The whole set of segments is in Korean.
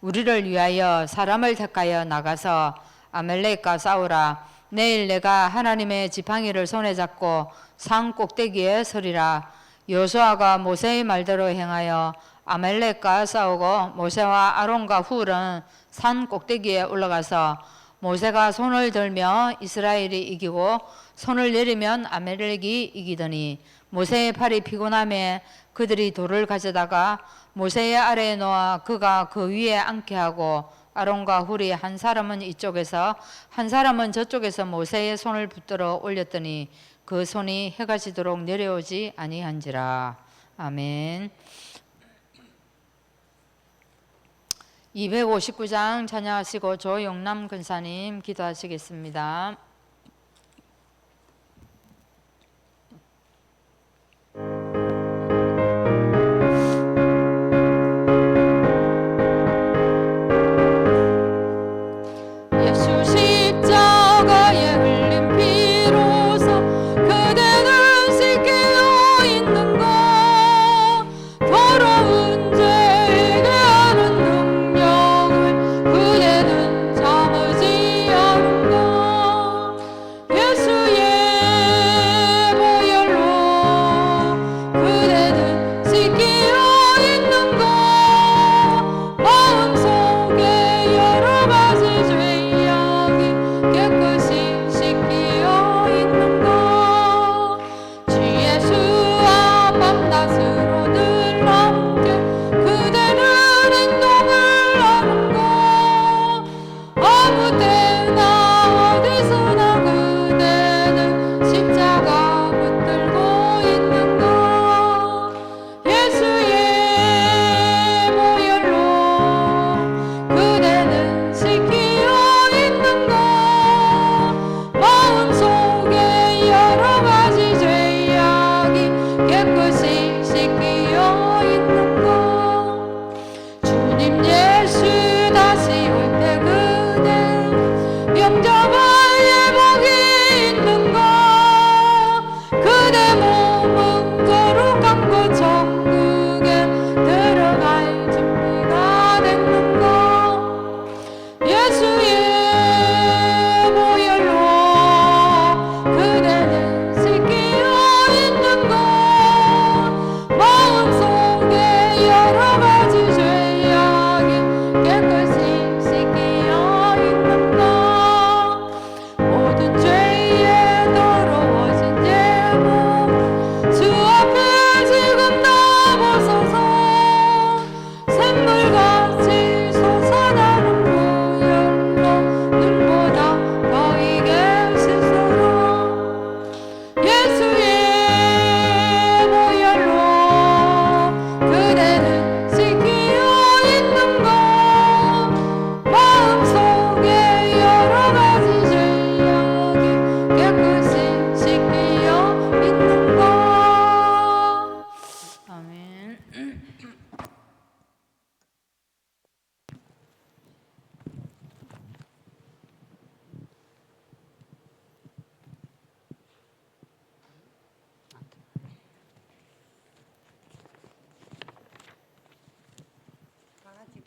우리를 위하여 사람을 택하여 나가서 아말렉과 싸우라. 내일 내가 하나님의 지팡이를 손에 잡고 산 꼭대기에 서리라. 여호수아가 모세의 말대로 행하여 아말렉과 싸우고 모세와 아론과 훌은 산 꼭대기에 올라가서 모세가 손을 들며 이스라엘이 이기고 손을 내리면 아말렉이 이기더니 모세의 팔이 피곤함에 그들이 돌을 가져다가 모세의 아래에 놓아 그가 그 위에 앉게 하고 아론과 훌이 한 사람은 이쪽에서 한 사람은 저쪽에서 모세의 손을 붙들어 올렸더니 그 손이 해가 지도록 내려오지 아니한지라. 아멘. 259장 찬양하시고 조용남 근사님 기도하시겠습니다.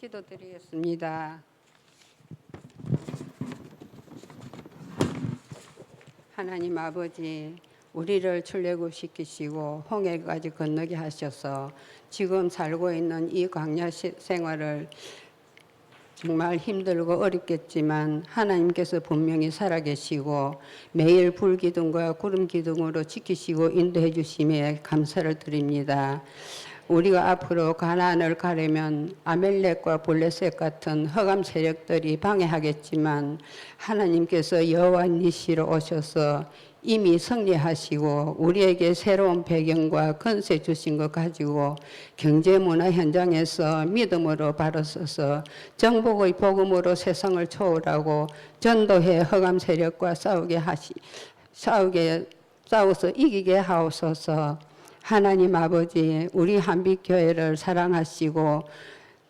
기도드리겠습니다. 하나님 아버지, 우리를 출애굽시키시고 홍해까지 건너게 하셔서 지금 살고 있는 이 광야 생활을 정말 힘들고 어렵겠지만 하나님께서 분명히 살아계시고 매일 불기둥과 구름기둥으로 지키시고 인도해 주심에 감사를 드립니다. 우리가 앞으로 가나안을 가려면 아멜렉과 블레셋 같은 흑암 세력들이 방해하겠지만 하나님께서 여호와 니시로 오셔서 이미 승리하시고 우리에게 새로운 배경과 권세 주신 것 가지고 경제문화 현장에서 믿음으로 바로 서서 정복의 복음으로 세상을 초월하고 전도의 흑암 세력과 싸워서 이기게 하옵소서. 하나님 아버지, 우리 한빛교회를 사랑하시고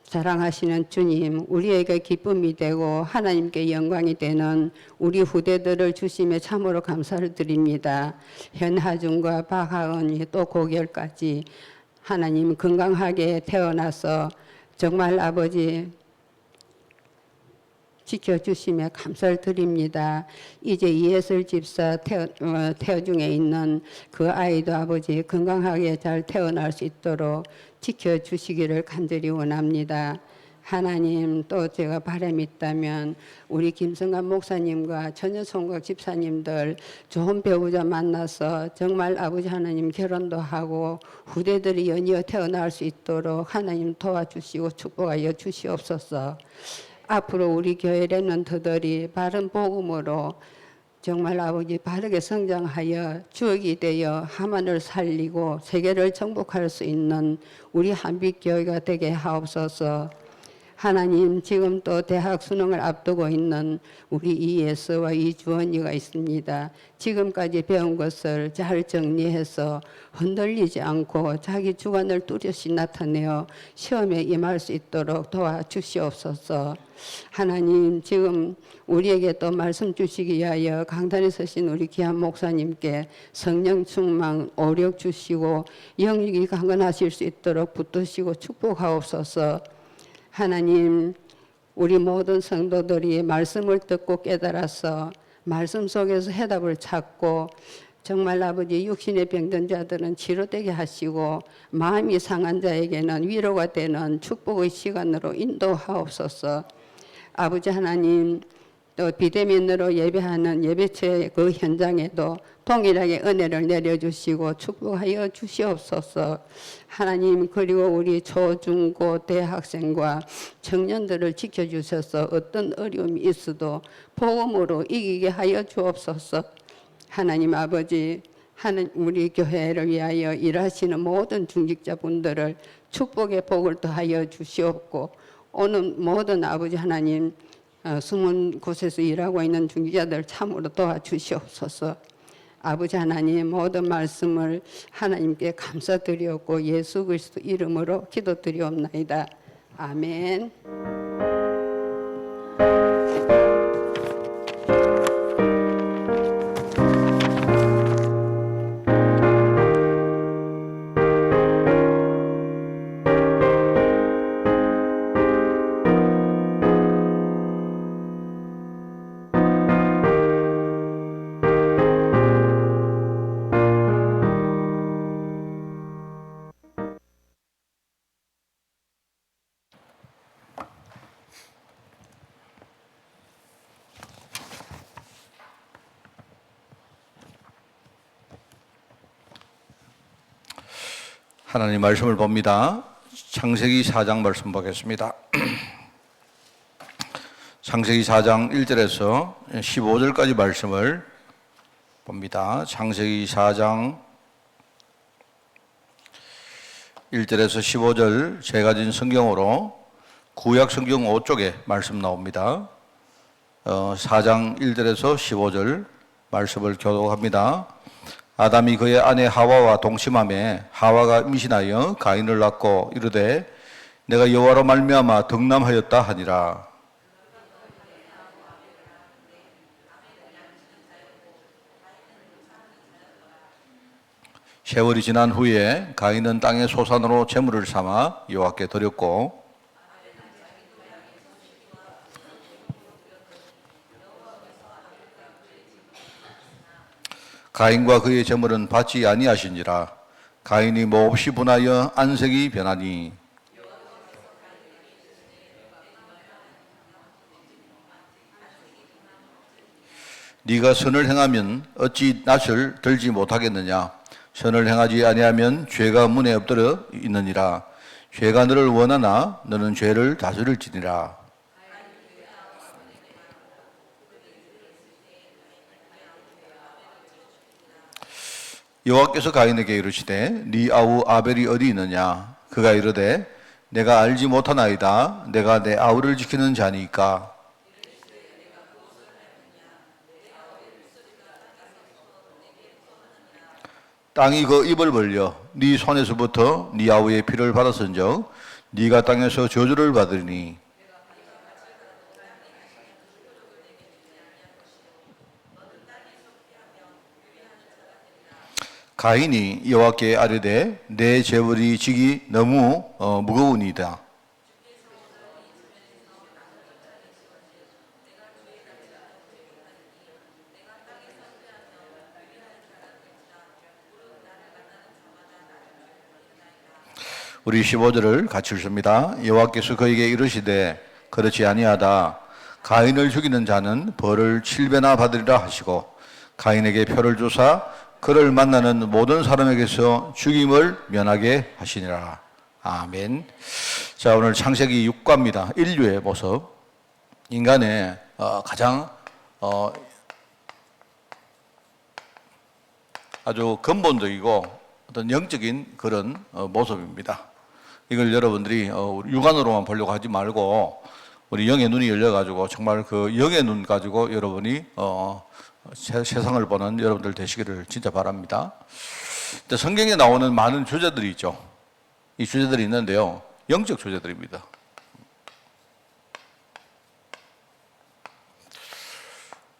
사랑하시는 주님, 우리에게 기쁨이 되고 하나님께 영광이 되는 우리 후대들을 주심에 참으로 감사를 드립니다. 현하준과 박하은이 또 고결까지 하나님 건강하게 태어나서 정말 아버지 지켜주심에 감사를 드립니다. 이제 이예슬 집사 태어 중에 있는 그 아이도 아버지 건강하게 잘 태어날 수 있도록 지켜주시기를 간절히 원합니다. 하나님, 또 제가 바람이 있다면 우리 김성관 목사님과 전여송각 집사님들 좋은 배우자 만나서 정말 아버지 하나님 결혼도 하고 후대들이 연이어 태어날 수 있도록 하나님 도와주시고 축복하여 주시옵소서. 앞으로 우리 교회 렘넌트들이 바른 복음으로 정말 아버지 바르게 성장하여 주역이 되어 하만을 살리고 세계를 정복할 수 있는 우리 한빛교회가 되게 하옵소서. 하나님, 지금 또 대학 수능을 앞두고 있는 우리 이예서와 이주원이가 있습니다. 지금까지 배운 것을 잘 정리해서 흔들리지 않고 자기 주관을 뚜렷이 나타내어 시험에 임할 수 있도록 도와주시옵소서. 하나님, 지금 우리에게 또 말씀 주시기 위하여 강단에 서신 우리 귀한 목사님께 성령 충만 오력 주시고 영육이 강건하실 수 있도록 붙드시고 축복하옵소서. 하나님, 우리 모든 성도들이 말씀을 듣고 깨달아서 말씀 속에서 해답을 찾고 정말 아버지 육신에 병든 자들은 치료되게 하시고 마음이 상한 자에게는 위로가 되는 축복의 시간으로 인도하옵소서. 아버지 하나님, 또 비대면으로 예배하는 예배처의 그 현장에도 동일하게 은혜를 내려주시고 축복하여 주시옵소서. 하나님, 그리고 우리 초중고 대학생과 청년들을 지켜주셔서 어떤 어려움이 있어도 복음으로 이기게 하여 주옵소서. 하나님 아버지, 우리 교회를 위하여 일하시는 모든 중직자분들을 축복의 복을 더하여 주시옵고 오늘 모든 아버지 하나님 숨은 곳에서 일하고 있는 중직자들 참으로 도와주시옵소서. 아버지 하나님, 모든 말씀을 하나님께 감사드리옵고 예수 그리스도 이름으로 기도드리옵나이다. 아멘. 하나님 말씀을 봅니다. 창세기 4장 말씀 보겠습니다. 창세기 4장 1절에서 15절까지 말씀을 봅니다. 창세기 4장 1절에서 15절 제가 진 성경으로 구약 성경 5쪽에 말씀 나옵니다. 4장 1절에서 15절 말씀을 교독합니다. 아담이 그의 아내 하와와 동침하매 하와가 임신하여 가인을 낳고 이르되 내가 여호와로 말미암아 덕남하였다 하니라. 세월이 지난 후에 가인은 땅의 소산으로 제물을 삼아 여호와께 드렸고 가인과 그의 제물은 받지 아니하신지라. 가인이 몹시 분하여 안색이 변하니 네가 선을 행하면 어찌 낯을 들지 못하겠느냐. 선을 행하지 아니하면 죄가 문에 엎드려 있느니라. 죄가 너를 원하나 너는 죄를 다스릴지니라. 여호와께서 가인에게 이르시되 네 아우 아벨이 어디 있느냐. 그가 이르되 내가 알지 못하나이다. 내가 내 아우를 지키는 자니까. 땅이 그 입을 벌려 네 손에서부터 네 아우의 피를 받았은즉 네가 땅에서 저주를 받으리니 가인이 여호와께 아뢰되 내 재물이 지기 너무 무거우니이다. 우리 15절을 같이 읽습니다. 여호와께서 그에게 이르시되 그렇지 아니하다. 가인을 죽이는 자는 벌을 7배나 받으리라 하시고 가인에게 표를 주사 그를 만나는 모든 사람에게서 죽임을 면하게 하시니라. 아멘. 자, 오늘 창세기 6과입니다. 인류의 모습. 인간의 가장 아주 근본적이고 어떤 영적인 그런 모습입니다. 이걸 여러분들이 육안으로만 보려고 하지 말고 우리 영의 눈이 열려가지고 정말 그 영의 눈 가지고 여러분이 세상을 보는 여러분들 되시기를 진짜 바랍니다. 성경에 나오는 많은 주제들이 있죠. 이 주제들이 있는데요. 영적 주제들입니다.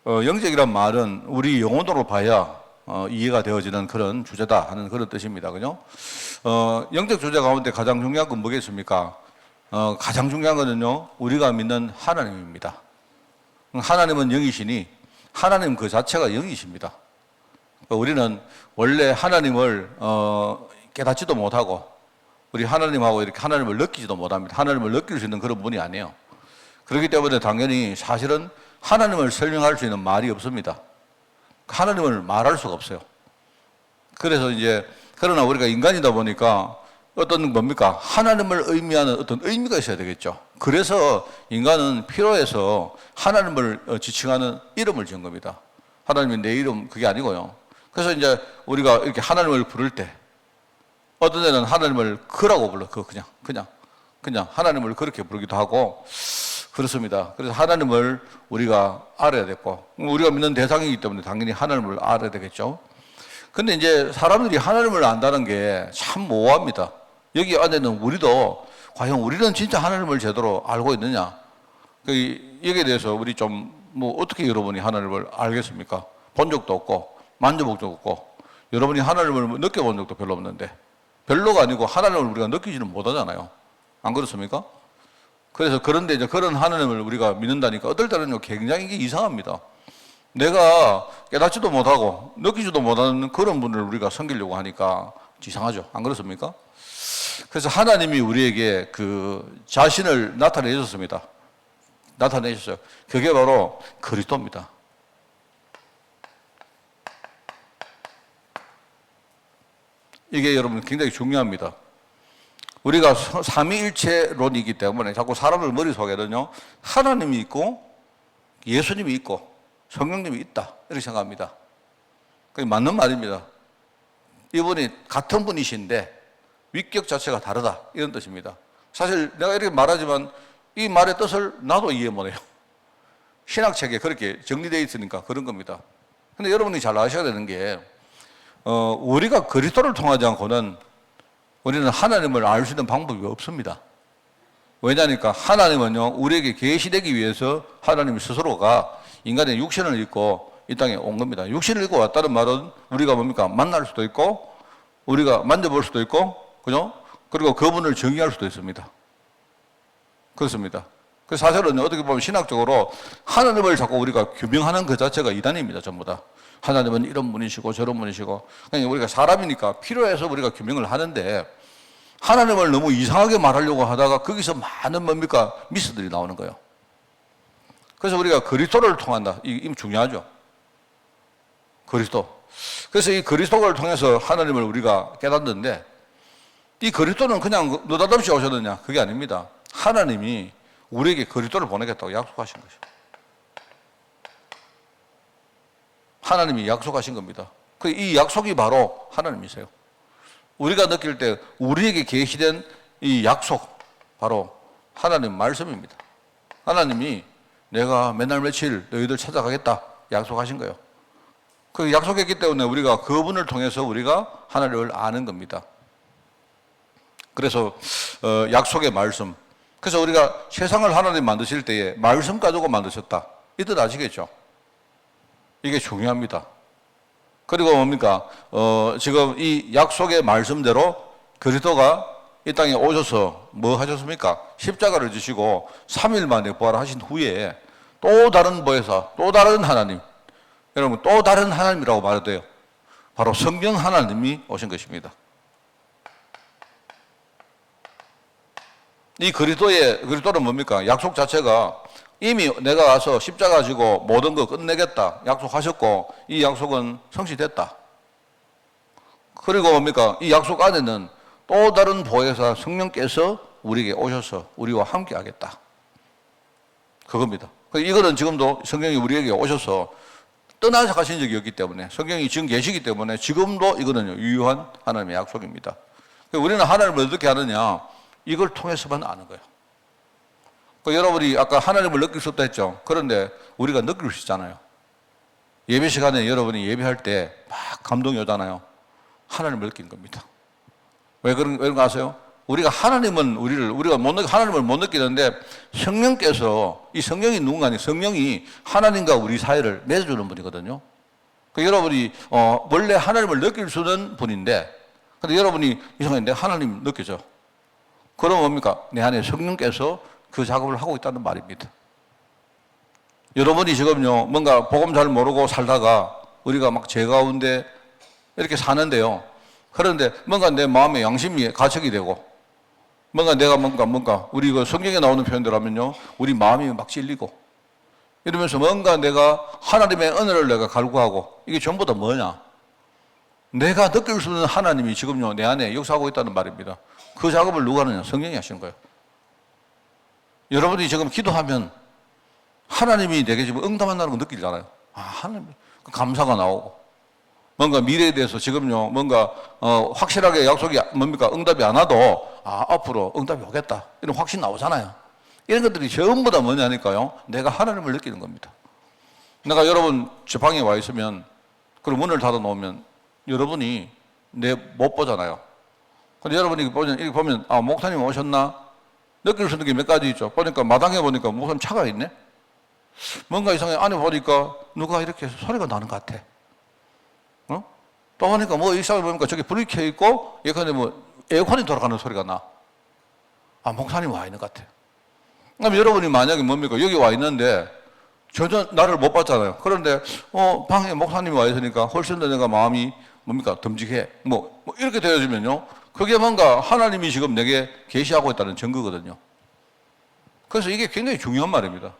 영적이란 말은 우리 영혼으로 봐야 이해가 되어지는 그런 주제다 하는 그런 뜻입니다. 그죠? 영적 주제 가운데 가장 중요한 건 뭐겠습니까? 가장 중요한 거는요, 우리가 믿는 하나님입니다. 하나님은 영이시니 하나님 그 자체가 영이십니다. 우리는 원래 하나님을 깨닫지도 못하고 우리 하나님하고 이렇게 하나님을 느끼지도 못합니다. 하나님을 느낄 수 있는 그런 분이 아니에요. 그렇기 때문에 당연히 사실은 하나님을 설명할 수 있는 말이 없습니다. 하나님을 말할 수가 없어요. 그래서 이제 그러나 우리가 인간이다 보니까 어떤 뭡니까? 하나님을 의미하는 어떤 의미가 있어야 되겠죠. 그래서 인간은 필요해서 하나님을 지칭하는 이름을 지은 겁니다. 하나님이 내 이름 그게 아니고요. 그래서 이제 우리가 이렇게 하나님을 부를 때 어떤 데는 하나님을 그라고 불러. 그냥 하나님을 그렇게 부르기도 하고 그렇습니다. 그래서 하나님을 우리가 알아야 됐고 우리가 믿는 대상이기 때문에 당연히 하나님을 알아야 되겠죠. 근데 이제 사람들이 하나님을 안다는 게 참 모호합니다. 여기 안에는 우리도 과연 우리는 진짜 하나님을 제대로 알고 있느냐? 여기에 대해서 우리 좀 어떻게 여러분이 하나님을 알겠습니까? 본 적도 없고 만져본 적도 없고 여러분이 하나님을 느껴본 적도 별로 없는데 별로가 아니고 하나님을 우리가 느끼지는 못하잖아요. 안 그렇습니까? 그래서 그런데 이제 그런 하나님을 우리가 믿는다니까 어떨 때는 굉장히 이게 이상합니다. 내가 깨닫지도 못하고 느끼지도 못하는 그런 분을 우리가 섬기려고 하니까 이상하죠. 안 그렇습니까? 그래서 하나님이 우리에게 그 자신을 나타내 주셨습니다. 나타내셨어요. 그게 바로 그리스도입니다. 이게 여러분 굉장히 중요합니다. 우리가 삼위일체론이기 때문에 자꾸 사람들 머릿속에는요, 하나님이 있고 예수님이 있고 성령님이 있다 이렇게 생각합니다. 그게 맞는 말입니다. 이분이 같은 분이신데 위격 자체가 다르다 이런 뜻입니다. 사실 내가 이렇게 말하지만 이 말의 뜻을 나도 이해 못해요. 신학책에 그렇게 정리되어 있으니까 그런 겁니다. 근데 여러분이 잘 아셔야 되는 게 우리가 그리스도를 통하지 않고는 우리는 하나님을 알 수 있는 방법이 없습니다. 왜냐니까 하나님은요, 우리에게 계시되기 위해서 하나님 스스로가 인간의 육신을 입고 이 땅에 온 겁니다. 육신을 입고 왔다는 말은 우리가 뭡니까? 만날 수도 있고, 우리가 만져볼 수도 있고, 그죠? 그리고 그분을 정의할 수도 있습니다. 그렇습니다. 그래서 사실은 어떻게 보면 신학적으로 하나님을 자꾸 우리가 규명하는 그 자체가 이단입니다, 전부 다. 하나님은 이런 분이시고 저런 분이시고, 그냥 우리가 사람이니까 필요해서 우리가 규명을 하는데, 하나님을 너무 이상하게 말하려고 하다가 거기서 많은 뭡니까? 미스들이 나오는 거예요. 그래서 우리가 그리스도를 통한다. 이게 중요하죠. 그리스도. 그래서 이 그리스도를 통해서 하나님을 우리가 깨닫는데, 이 그리스도는 그냥 느닷없이 오셨느냐? 그게 아닙니다. 하나님이 우리에게 그리스도를 보내겠다고 약속하신 것이죠. 하나님이 약속하신 겁니다. 이 약속이 바로 하나님이세요. 우리가 느낄 때 우리에게 계시된 이 약속, 바로 하나님 말씀입니다. 하나님이 내가 맨날 며칠 너희들 찾아가겠다 약속하신 거예요. 그 약속했기 때문에 우리가 그분을 통해서 우리가 하나님을 아는 겁니다. 그래서 약속의 말씀. 그래서 우리가 세상을 하나님 만드실 때에 말씀 가지고 만드셨다. 이 뜻 아시겠죠? 이게 중요합니다. 그리고 뭡니까? 지금 이 약속의 말씀대로 그리스도가 이 땅에 오셔서 뭐 하셨습니까? 십자가를 지시고 3일 만에 부활하신 후에 또 다른 보혜사, 또 다른 하나님, 여러분 또 다른 하나님이라고 말해도 돼요. 바로 성령 하나님이 오신 것입니다. 이 그리스도는 뭡니까? 약속 자체가 이미 내가 와서 십자가 지고 모든 거 끝내겠다 약속하셨고 이 약속은 성취됐다. 그리고 뭡니까? 이 약속 안에는 또 다른 보혜사 성령께서 우리에게 오셔서 우리와 함께 하겠다. 그겁니다. 이거는 지금도 성령이 우리에게 오셔서 떠나서 가신 적이 없기 때문에 성령이 지금 계시기 때문에 지금도 이거는 유효한 하나님의 약속입니다. 우리는 하나님을 어떻게 아느냐? 이걸 통해서만 아는 거예요. 여러분이 아까 하나님을 느낄 수 없다 했죠. 그런데 우리가 느낄 수 있잖아요. 예배 시간에 여러분이 예배할 때 막 감동이 오잖아요. 하나님을 느낀 겁니다. 왜 그런 거 아세요? 우리가 하나님은 하나님을 못 느끼는데 성령께서, 이 성령이 누군가, 성령이 하나님과 우리 사이를 맺어주는 분이거든요. 여러분이 원래 하나님을 느낄 수 있는 분인데, 근데 여러분이 이상하게 내 하나님 느껴져. 그럼 뭡니까? 내 안에 성령께서 그 작업을 하고 있다는 말입니다. 여러분이 지금요, 뭔가 복음 잘 모르고 살다가 우리가 막 죄 가운데 이렇게 사는데요. 그런데 뭔가 내 마음에 양심이 가책이 되고, 뭔가 내가 우리 그 성경에 나오는 표현대로 하면요, 우리 마음이 막 찔리고, 이러면서 뭔가 내가 하나님의 은혜를 내가 갈구하고, 이게 전부 다 뭐냐? 내가 느낄 수 있는 하나님이 지금요, 내 안에 역사하고 있다는 말입니다. 그 작업을 누가 하느냐? 성령이 하시는 거예요. 여러분이 지금 기도하면 하나님이 내게 지금 응답한다는 거 느끼잖아요. 아, 하나님, 감사가 나오고. 뭔가 미래에 대해서 지금요, 뭔가, 확실하게 약속이 뭡니까? 응답이 안 와도, 앞으로 응답이 오겠다. 이런 확신 나오잖아요. 이런 것들이 전부 다 뭐냐니까요. 내가 하나님을 느끼는 겁니다. 내가 여러분 저 방에 와 있으면, 그리고 문을 닫아 놓으면, 여러분이 내 못 보잖아요. 근데 여러분이 이렇게 보면, 목사님 오셨나? 느낄 수 있는 게 몇 가지 있죠. 보니까, 마당에 보니까 무슨 차가 있네? 뭔가 이상해. 안에 보니까 누가 이렇게 소리가 나는 것 같아. 또 보니까 이 사람을 보니까 저기 불이 켜 있고, 예컨대 에어컨이 돌아가는 소리가 나. 목사님 와 있는 것 같아. 그럼 여러분이 만약에 뭡니까? 여기 와 있는데, 전혀 나를 못 봤잖아요. 그런데, 방에 목사님이 와 있으니까 훨씬 더 내가 마음이 뭡니까? 듬직해. 이렇게 되어지면요. 그게 뭔가 하나님이 지금 내게 계시하고 있다는 증거거든요. 그래서 이게 굉장히 중요한 말입니다.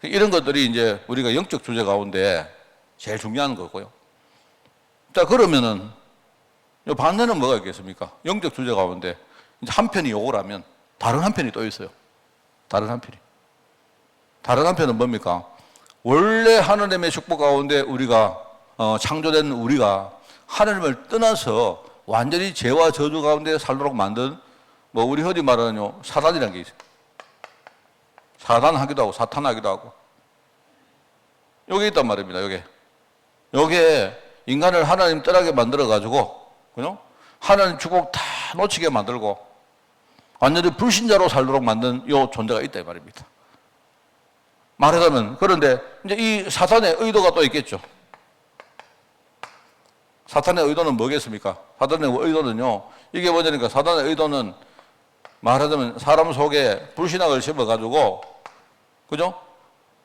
이런 것들이 이제 우리가 영적 주제 가운데 제일 중요한 거고요. 자, 그러면은, 반대는 뭐가 있겠습니까? 영적 주제 가운데, 이제 한 편이 요거라면, 다른 한 편이 또 있어요. 다른 한 편이. 다른 한 편은 뭡니까? 원래 하나님의 축복 가운데 우리가, 창조된 우리가 하나님을 떠나서 완전히 죄와 저주 가운데 살도록 만든, 우리 흔히 말하는 사단이라는 게 있어요. 사단하기도 하고, 사탄하기도 하고. 요게 있단 말입니다, 요게 인간을 하나님 떠나게 만들어가지고, 그죠? 하나님 축복 다 놓치게 만들고, 완전히 불신자로 살도록 만든 요 존재가 있다, 이 말입니다. 말하자면, 그런데 이제 이 사탄의 의도가 또 있겠죠. 사탄의 의도는 뭐겠습니까? 사탄의 의도는요, 이게 뭐냐니까, 사탄의 의도는 말하자면 사람 속에 불신앙을 심어가지고, 그죠?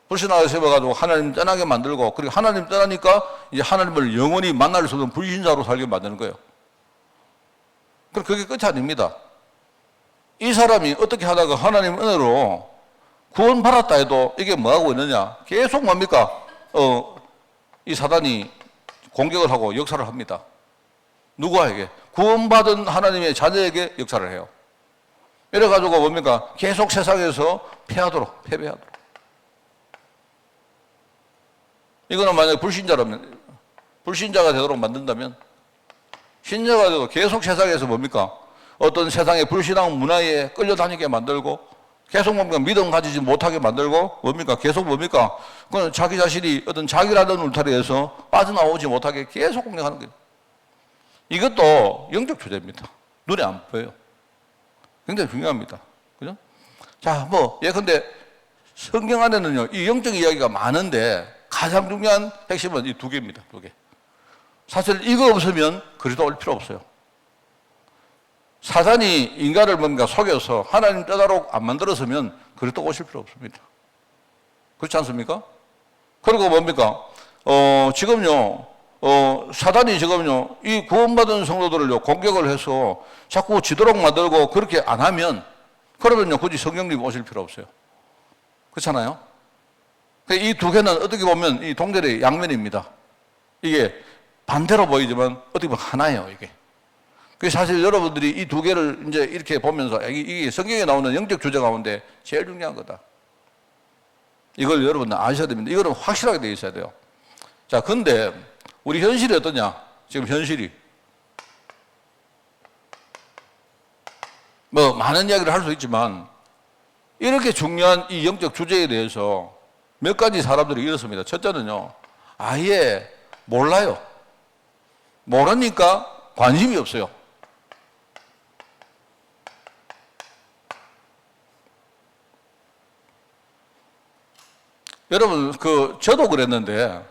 불신앙을 심어가지고 하나님 떠나게 만들고, 그리고 하나님 떠나니까 이제 하나님을 영원히 만날 수 없는 불신자로 살게 만드는 거예요. 그럼 그게 끝이 아닙니다. 이 사람이 어떻게 하다가 하나님 은혜로 구원받았다 해도 이게 뭐하고 있느냐? 계속 뭡니까? 이 사단이 공격을 하고 역사를 합니다. 누구에게? 구원받은 하나님의 자녀에게 역사를 해요. 이래가지고 뭡니까? 계속 세상에서 패배하도록. 이거는 만약에 불신자가 되도록 만든다면, 신자가 되도록 계속 세상에서 뭡니까? 어떤 세상의 불신앙 문화에 끌려다니게 만들고, 계속 뭡니까? 믿음 가지지 못하게 만들고, 뭡니까? 계속 뭡니까? 그건 자기 자신이 어떤 자기라는 울타리에서 빠져나오지 못하게 계속 공격하는 거예요. 이것도 영적 주제입니다. 눈에 안 보여요. 굉장히 중요합니다. 그죠? 자, 예컨대 성경 안에는요, 이 영적 이야기가 많은데, 가장 중요한 핵심은 이 두 개입니다. 두 개. 사실 이거 없으면 그리스도 올 필요 없어요. 사단이 인간을 뭔가 속여서 하나님 떠나도록 안 만들었으면 그리스도 오실 필요 없습니다. 그렇지 않습니까? 그리고 뭡니까? 지금요, 사단이 지금요, 이 구원받은 성도들을요, 공격을 해서 자꾸 지도록 만들고 그렇게 안 하면 그러면요, 굳이 성경님 오실 필요 없어요. 그렇잖아요? 이 두 개는 어떻게 보면 이 동절의 양면입니다. 이게 반대로 보이지만 어떻게 보면 하나예요, 이게. 그래서 사실 여러분들이 이 두 개를 이제 이렇게 보면서 이게 성경에 나오는 영적 주제 가운데 제일 중요한 거다. 이걸 여러분들 아셔야 됩니다. 이거는 확실하게 되어 있어야 돼요. 자, 근데 우리 현실이 어떠냐? 지금 현실이. 뭐 많은 이야기를 할 수 있지만 이렇게 중요한 이 영적 주제에 대해서 몇 가지 사람들이 이렇습니다. 첫째는요, 아예 몰라요. 모르니까 관심이 없어요. 여러분, 저도 그랬는데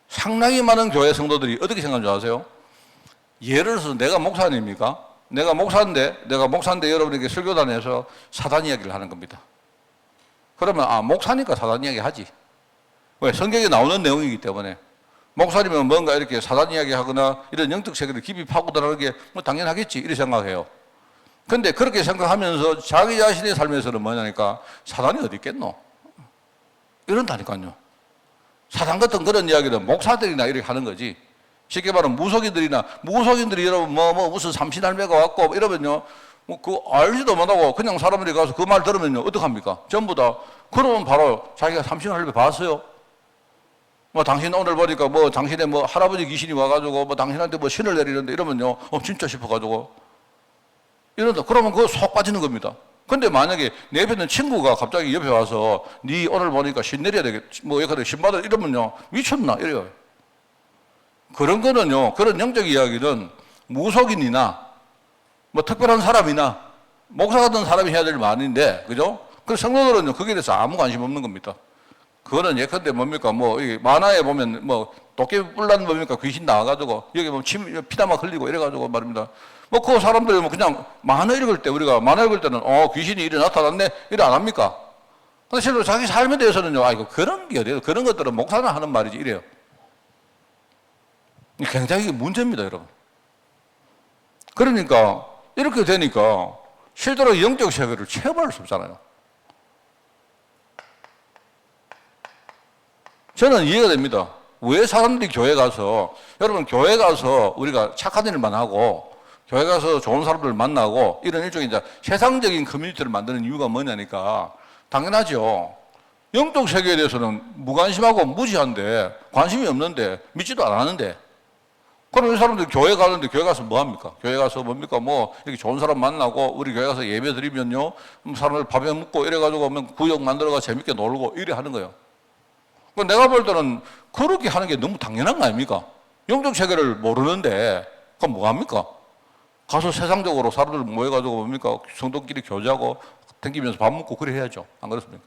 상당히 많은 교회 성도들이 어떻게 생각하는 줄 아세요? 예를 들어서 내가 목사 아닙니까? 내가 목사인데 여러분에게 설교단에서 사단 이야기를 하는 겁니다. 그러면, 목사니까 사단 이야기 하지. 왜? 성경에 나오는 내용이기 때문에. 목사님은 뭔가 이렇게 사단 이야기 하거나 이런 영적 세계를 깊이 파고들어가는 게 뭐 당연하겠지. 이렇게 생각해요. 근데 그렇게 생각하면서 자기 자신의 삶에서는 뭐냐니까 사단이 어디 있겠노? 이런다니까요. 사단 같은 그런 이야기는 목사들이나 이렇게 하는 거지. 쉽게 말하면 무속인들이 여러분 무슨 삼신할매가 왔고 이러면요, 알지도 못하고 그냥 사람들이 가서 그 말 들으면요, 어떡합니까? 전부 다. 그러면 바로 자기가 삼신할매 봤어요? 당신 오늘 보니까 당신의 할아버지 귀신이 와가지고 당신한테 신을 내리는데 이러면요, 진짜 싶어가지고. 이런다. 그러면 그거 속 빠지는 겁니다. 근데 만약에 내 옆에 있는 친구가 갑자기 옆에 와서 니 오늘 보니까 신 내려야 되겠, 예컨대 신 받아 이러면요, 미쳤나? 이래요. 그런 거는요, 그런 영적 이야기는 무속인이나 특별한 사람이나 목사 같은 사람이 해야 될 말인데, 그죠? 그 성도들은요, 거기에 대해서 아무 관심 없는 겁니다. 그거는 예컨대 뭡니까? 만화에 보면 도깨비 뿔난 뭡니까? 귀신 나와가지고 여기 피다막 흘리고 이래가지고 말입니다. 그 사람들이 그냥 만화 읽을 때 우리가 만화 읽을 때는 귀신이 이래 나타났네 이래 안 합니까? 근데 실제로 자기 삶에 대해서는요, 이거 그런 게 어디예요? 그런 것들은 목사나 하는 말이지 이래요. 굉장히 문제입니다, 여러분. 그러니까 이렇게 되니까 실제로 영적 세계를 체험할 수 없잖아요. 저는 이해가 됩니다. 왜 사람들이 교회 가서, 여러분 교회 가서 우리가 착한 일만 하고 교회 가서 좋은 사람들을 만나고 이런 일종의 이제 세상적인 커뮤니티를 만드는 이유가 뭐냐니까, 당연하죠. 영적 세계에 대해서는 무관심하고 무지한데, 관심이 없는데, 믿지도 않았는데, 그럼 이 사람들 교회 가는데 교회 가서 뭐 합니까? 교회 가서 뭡니까? 이렇게 좋은 사람 만나고 우리 교회 가서 예배 드리면요, 사람들 밥에 묻고 이래가지고 구역 만들어가 재밌게 놀고 이래 하는 거예요. 내가 볼 때는 그렇게 하는 게 너무 당연한 거 아닙니까? 영적 세계를 모르는데, 그럼 뭐 합니까? 가서 세상적으로 사람들 모여가지고 뭡니까? 성도끼리 교제하고 댕기면서 밥 먹고 그래 해야죠. 안 그렇습니까?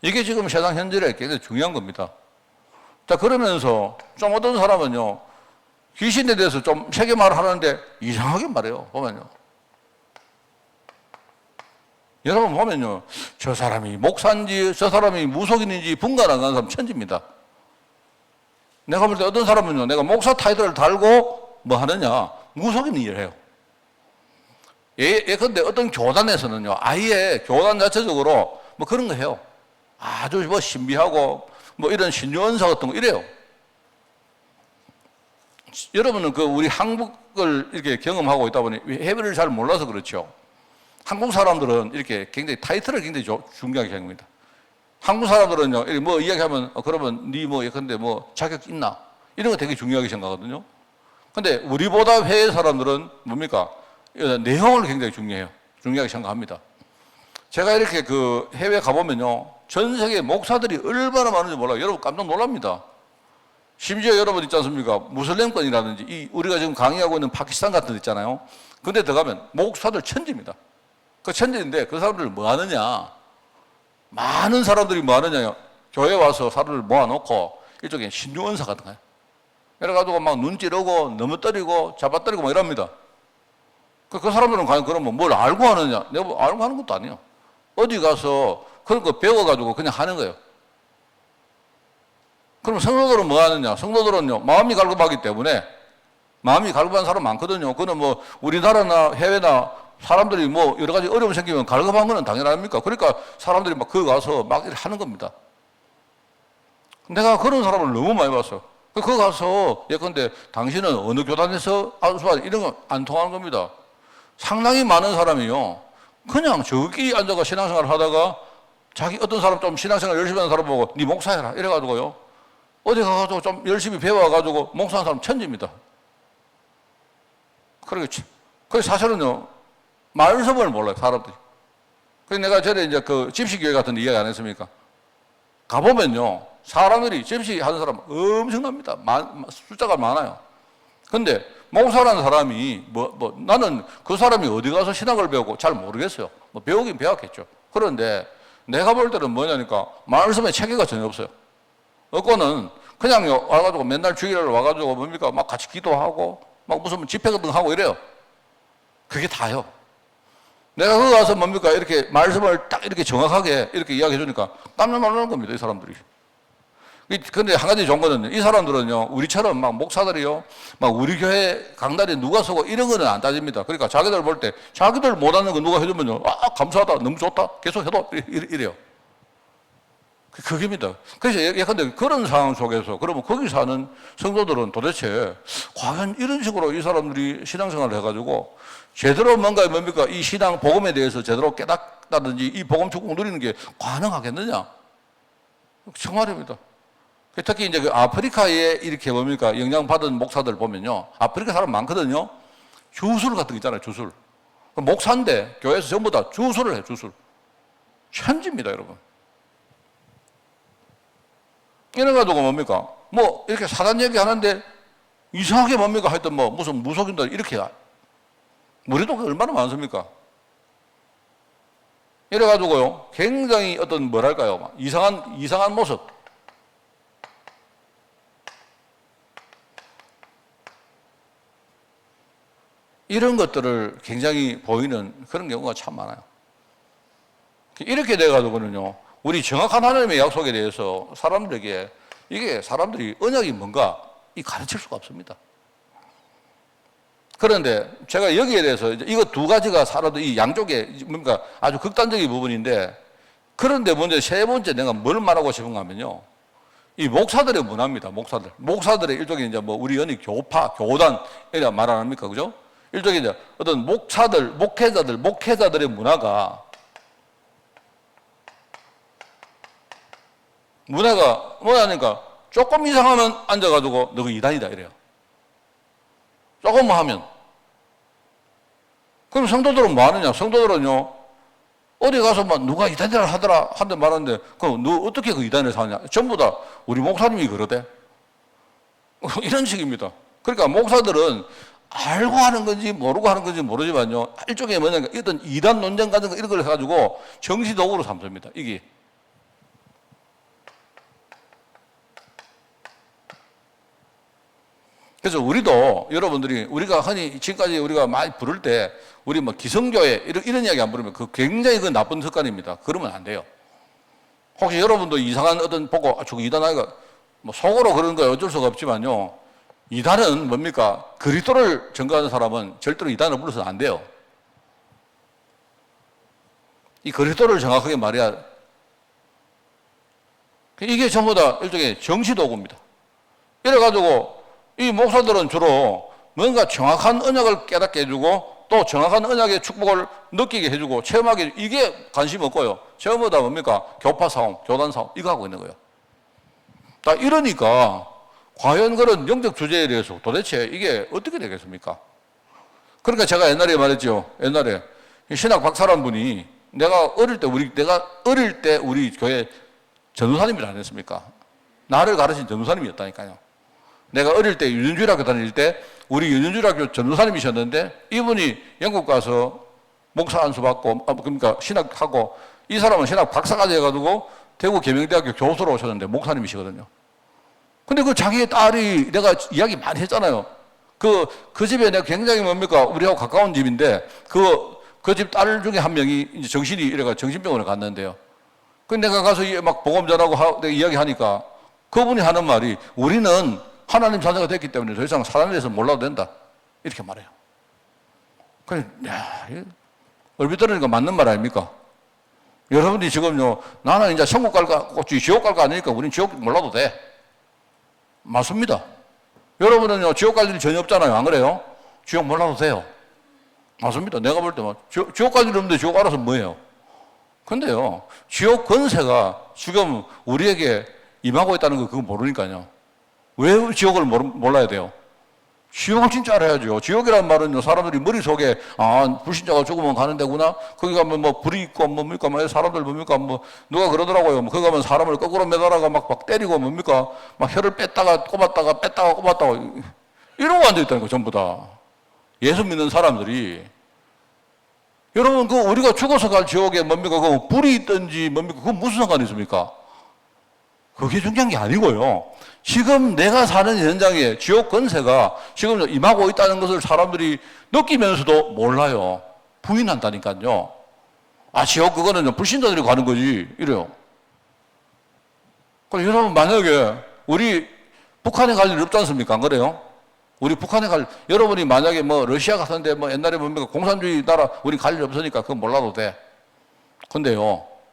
이게 지금 세상 현실에 굉장히 중요한 겁니다. 자, 그러면서 좀 어떤 사람은요, 귀신에 대해서 좀 세게 말을 하는데 이상하게 말해요. 보면요. 여러분 보면요, 저 사람이 목사인지 저 사람이 무속인인지 분간 안 가는 사람 천지입니다. 내가 볼 때 어떤 사람은요, 내가 목사 타이틀을 달고 뭐 하느냐, 무속인 일을 해요. 예컨대 어떤 교단에서는요, 아예 교단 자체적으로 그런 거 해요. 아주 신비하고 이런 신유언사 같은 거 이래요. 여러분은 우리 한국을 이렇게 경험하고 있다 보니 해외를 잘 몰라서 그렇죠. 한국 사람들은 이렇게 굉장히 타이틀을 굉장히 중요하게 생각합니다. 한국 사람들은요, 이야기하면, 그러면 예컨대 자격 있나? 이런 거 되게 중요하게 생각하거든요. 근데 우리보다 해외 사람들은 뭡니까? 내용을 굉장히 중요하게 생각합니다. 제가 이렇게 해외 가보면요, 전 세계 목사들이 얼마나 많은지 몰라요. 여러분 깜짝 놀랍니다. 심지어 여러분 있지 않습니까? 무슬림권이라든지 우리가 지금 강의하고 있는 파키스탄 같은 데 있잖아요. 근데 들어가면 목사들 천지입니다. 천지인데 그 사람들 뭐 하느냐? 많은 사람들이 뭐 하느냐? 교회 와서 사람들 모아놓고 일종의 신유언사 같은 거예요. 이래가지고 눈 찌르고 넘어뜨리고 잡아뜨리고 이럽니다. 그 사람들은 과연 그러면 뭘 알고 하느냐? 내가 알고 하는 것도 아니에요. 어디 가서 그런 거 배워가지고 그냥 하는 거예요. 그럼 성도들은 뭐 하느냐? 성도들은요, 마음이 갈급하기 때문에, 마음이 갈급한 사람 많거든요. 그거는 우리나라나 해외나 사람들이 뭐 여러 가지 어려움 생기면 갈급한 거는 당연합니까? 그러니까 사람들이 막 거기 가서 막 이렇게 하는 겁니다. 내가 그런 사람을 너무 많이 봤어. 거기 가서 예컨대 당신은 어느 교단에서 안수받 이런 거 안 통하는 겁니다. 상당히 많은 사람이요. 그냥 저기 앉아가 신앙생활을 하다가 자기 어떤 사람 좀 신앙생활 열심히 하는 사람 보고 네 목사해라 이래가지고요. 어디 가가지고 좀 열심히 배워가지고 목사하는 사람 천지입니다. 그러겠지. 그래서 사실은요, 말씀을 몰라요, 사람들이. 그래서 내가 전에 이제 그 집시교회 같은 데 이야기 안 했습니까? 가보면요, 사람들이 집시하는 사람 엄청납니다. 숫자가 많아요. 근데 목사라는 사람이 나는 그 사람이 어디 가서 신학을 배우고 잘 모르겠어요. 뭐 배우긴 배웠겠죠. 그런데 내가 볼 때는 뭐냐니까 말씀에 체계가 전혀 없어요. 어거는 그냥 와가지고 맨날 주일날 와가지고 뭡니까 막 같이 기도하고 막 무슨 집회 같은 거 하고 이래요. 그게 다요. 내가 거기 가서 뭡니까 이렇게 말씀을 딱 이렇게 정확하게 이렇게 이야기해 주니까 깜짝 놀라는 겁니다, 이 사람들이. 근데 한 가지 좋은 거는요, 이 사람들은요, 우리처럼 막 목사들이요, 막 우리 교회 강단에 누가 서고 이런 거는 안 따집니다. 그러니까 자기들 볼 때, 자기들 못하는 거 누가 해주면요, 감사하다, 너무 좋다, 계속 해도 이래요. 그게입니다. 그래서 예컨대 그런 상황 속에서, 그러면 거기 사는 성도들은 도대체 과연 이런 식으로 이 사람들이 신앙생활을 해가지고 제대로 뭔가 뭡니까 이 신앙 복음에 대해서 제대로 깨닫다든지 이 복음 축복 누리는 게 가능하겠느냐? 정말입니다. 특히 이제 그 아프리카에 이렇게 뭡니까 영향받은 목사들 보면요, 아프리카 사람 많거든요. 주술 같은 거 있잖아요, 주술. 목사인데 교회에서 전부 다 주술을 해, 주술. 천지입니다, 여러분. 이래가지고 뭡니까? 뭐 이렇게 사단 얘기 하는데 이상하게 뭡니까? 하여튼 뭐 무슨 무속인들 이렇게 우리도 얼마나 많습니까? 이래가지고요, 굉장히 어떤 뭐랄까요, 이상한 모습. 이런 것들을 굉장히 보이는 그런 경우가 참 많아요. 이렇게 돼가지고는요, 우리 정확한 하나님의 약속에 대해서 사람들에게 이게 사람들이 언약이 뭔가 이 가르칠 수가 없습니다. 그런데 제가 여기에 대해서 이거 두 가지가 살아도 이 양쪽에 뭔가 아주 극단적인 부분인데, 그런데 먼저 세 번째 내가 뭘 말하고 싶은가 하면요, 이 목사들의 문화입니다. 목사들의 일종의 이제 뭐 우리 연희 교파, 교단 이래 말 안 합니까, 그죠? 일종의 이제 어떤 목회자들의 문화가 뭐냐니까 조금 이상하면 앉아가지고 너가 이단이다 이래요. 조금만 하면. 그럼 성도들은 뭐 하느냐? 성도들은요, 어디 가서 막 누가 이단이라 하더라 한데 말하는데 그럼 너 어떻게 그 이단을 사냐? 전부 다 우리 목사님이 그러대. 이런 식입니다. 그러니까 목사들은 알고 하는 건지 모르고 하는 건지 모르지만요, 일종의 뭐냐니까 어떤 이단 논쟁 같은 거 이런 걸 해가지고 정치도구로 삼습니다. 이게. 그래서 우리도 여러분들이 우리가 흔히 지금까지 우리가 많이 부를 때 우리 뭐 기성교회 이런 이야기 안 부르면 그 굉장히 그 나쁜 습관입니다. 그러면 안 돼요. 혹시 여러분도 이상한 어떤 보고 저거 이단 아이가 뭐 속으로 그러는 거 어쩔 수가 없지만요, 이단은 뭡니까? 그리스도를 전가하는 사람은 절대로 이단을 불러서는 안 돼요. 이 그리스도를 정확하게 말해야 이게 전부 다 일종의 정치도구입니다. 이래가지고 이 목사들은 주로 뭔가 정확한 언약을 깨닫게 해주고 또 정확한 언약의 축복을 느끼게 해주고 체험하게 해주고, 이게 관심 없고요. 전부 다 뭡니까? 교파 싸움, 교단 싸움 이거 하고 있는 거예요. 다 이러니까 과연 그런 영적 주제에 대해서 도대체 이게 어떻게 되겠습니까? 그러니까 제가 옛날에 말했죠. 옛날에 신학 박사란 분이 내가 어릴 때 우리 교회 전도사님이라 안 했습니까? 나를 가르친 전도사님이었다니까요. 내가 어릴 때 유년주일학교 다닐 때 우리 유년주일학교 전도사님이셨는데 이분이 영국 가서 목사 안수 받고 그러니까 신학하고, 이 사람은 신학 박사까지 해가지고 대구 계명대학교 교수로 오셨는데 목사님이시거든요. 근데 그 자기의 딸이 내가 이야기 많이 했잖아요. 그 집에 내가 굉장히 뭡니까 우리하고 가까운 집인데 그 집 딸 중에 한 명이 이제 정신이 이래가 정신병원에 갔는데요. 그 내가 가서 막 복음 전하고 내가 이야기하니까 그분이 하는 말이 우리는 하나님 자녀가 됐기 때문에 더 이상 사단에 대해서 몰라도 된다. 이렇게 말해요. 그래, 야, 얼핏 들으니까 맞는 말 아닙니까? 여러분이 지금요, 나는 이제 천국 갈까, 지옥 갈까 아니니까 우린 지옥 몰라도 돼. 맞습니다. 여러분은요, 지옥 갈 일이 전혀 없잖아요. 안 그래요? 지옥 몰라도 돼요. 맞습니다. 내가 볼 때만. 지옥 갈 일이 없는데 지옥 알아서 뭐예요? 근데요, 지옥 권세가 지금 우리에게 임하고 있다는 거 그거 모르니까요. 왜 지옥을 몰라야 돼요? 지옥을 진짜 알아야죠. 지옥이라는 말은요, 사람들이 머릿속에, 불신자가 죽으면 가는 데구나. 거기 가면 뭐 불이 있고, 뭡니까, 사람들 뭡니까, 누가 그러더라고요. 거기 가면 사람을 거꾸로 매달아가 막 때리고, 뭡니까, 막 혀를 뺐다가 꼽았다가, 뺐다가 꼽았다가, 이러고 앉아있다는 거, 전부 다. 예수 믿는 사람들이. 여러분, 우리가 죽어서 갈 지옥에 뭡니까, 불이 있든지 뭡니까, 그건 무슨 상관이 있습니까? 그게 중요한 게 아니고요. 지금 내가 사는 현장에 지옥 권세가 지금 임하고 있다는 것을 사람들이 느끼면서도 몰라요. 부인한다니까요. 지옥 그거는 불신자들이 가는 거지. 이래요. 그럼 여러분 만약에 우리 북한에 갈 일 없지 않습니까? 안 그래요? 우리 북한에 여러분이 만약에 러시아 같은데 옛날에 뭡니까? 공산주의 나라 우리 갈 일 없으니까 그건 몰라도 돼. 근데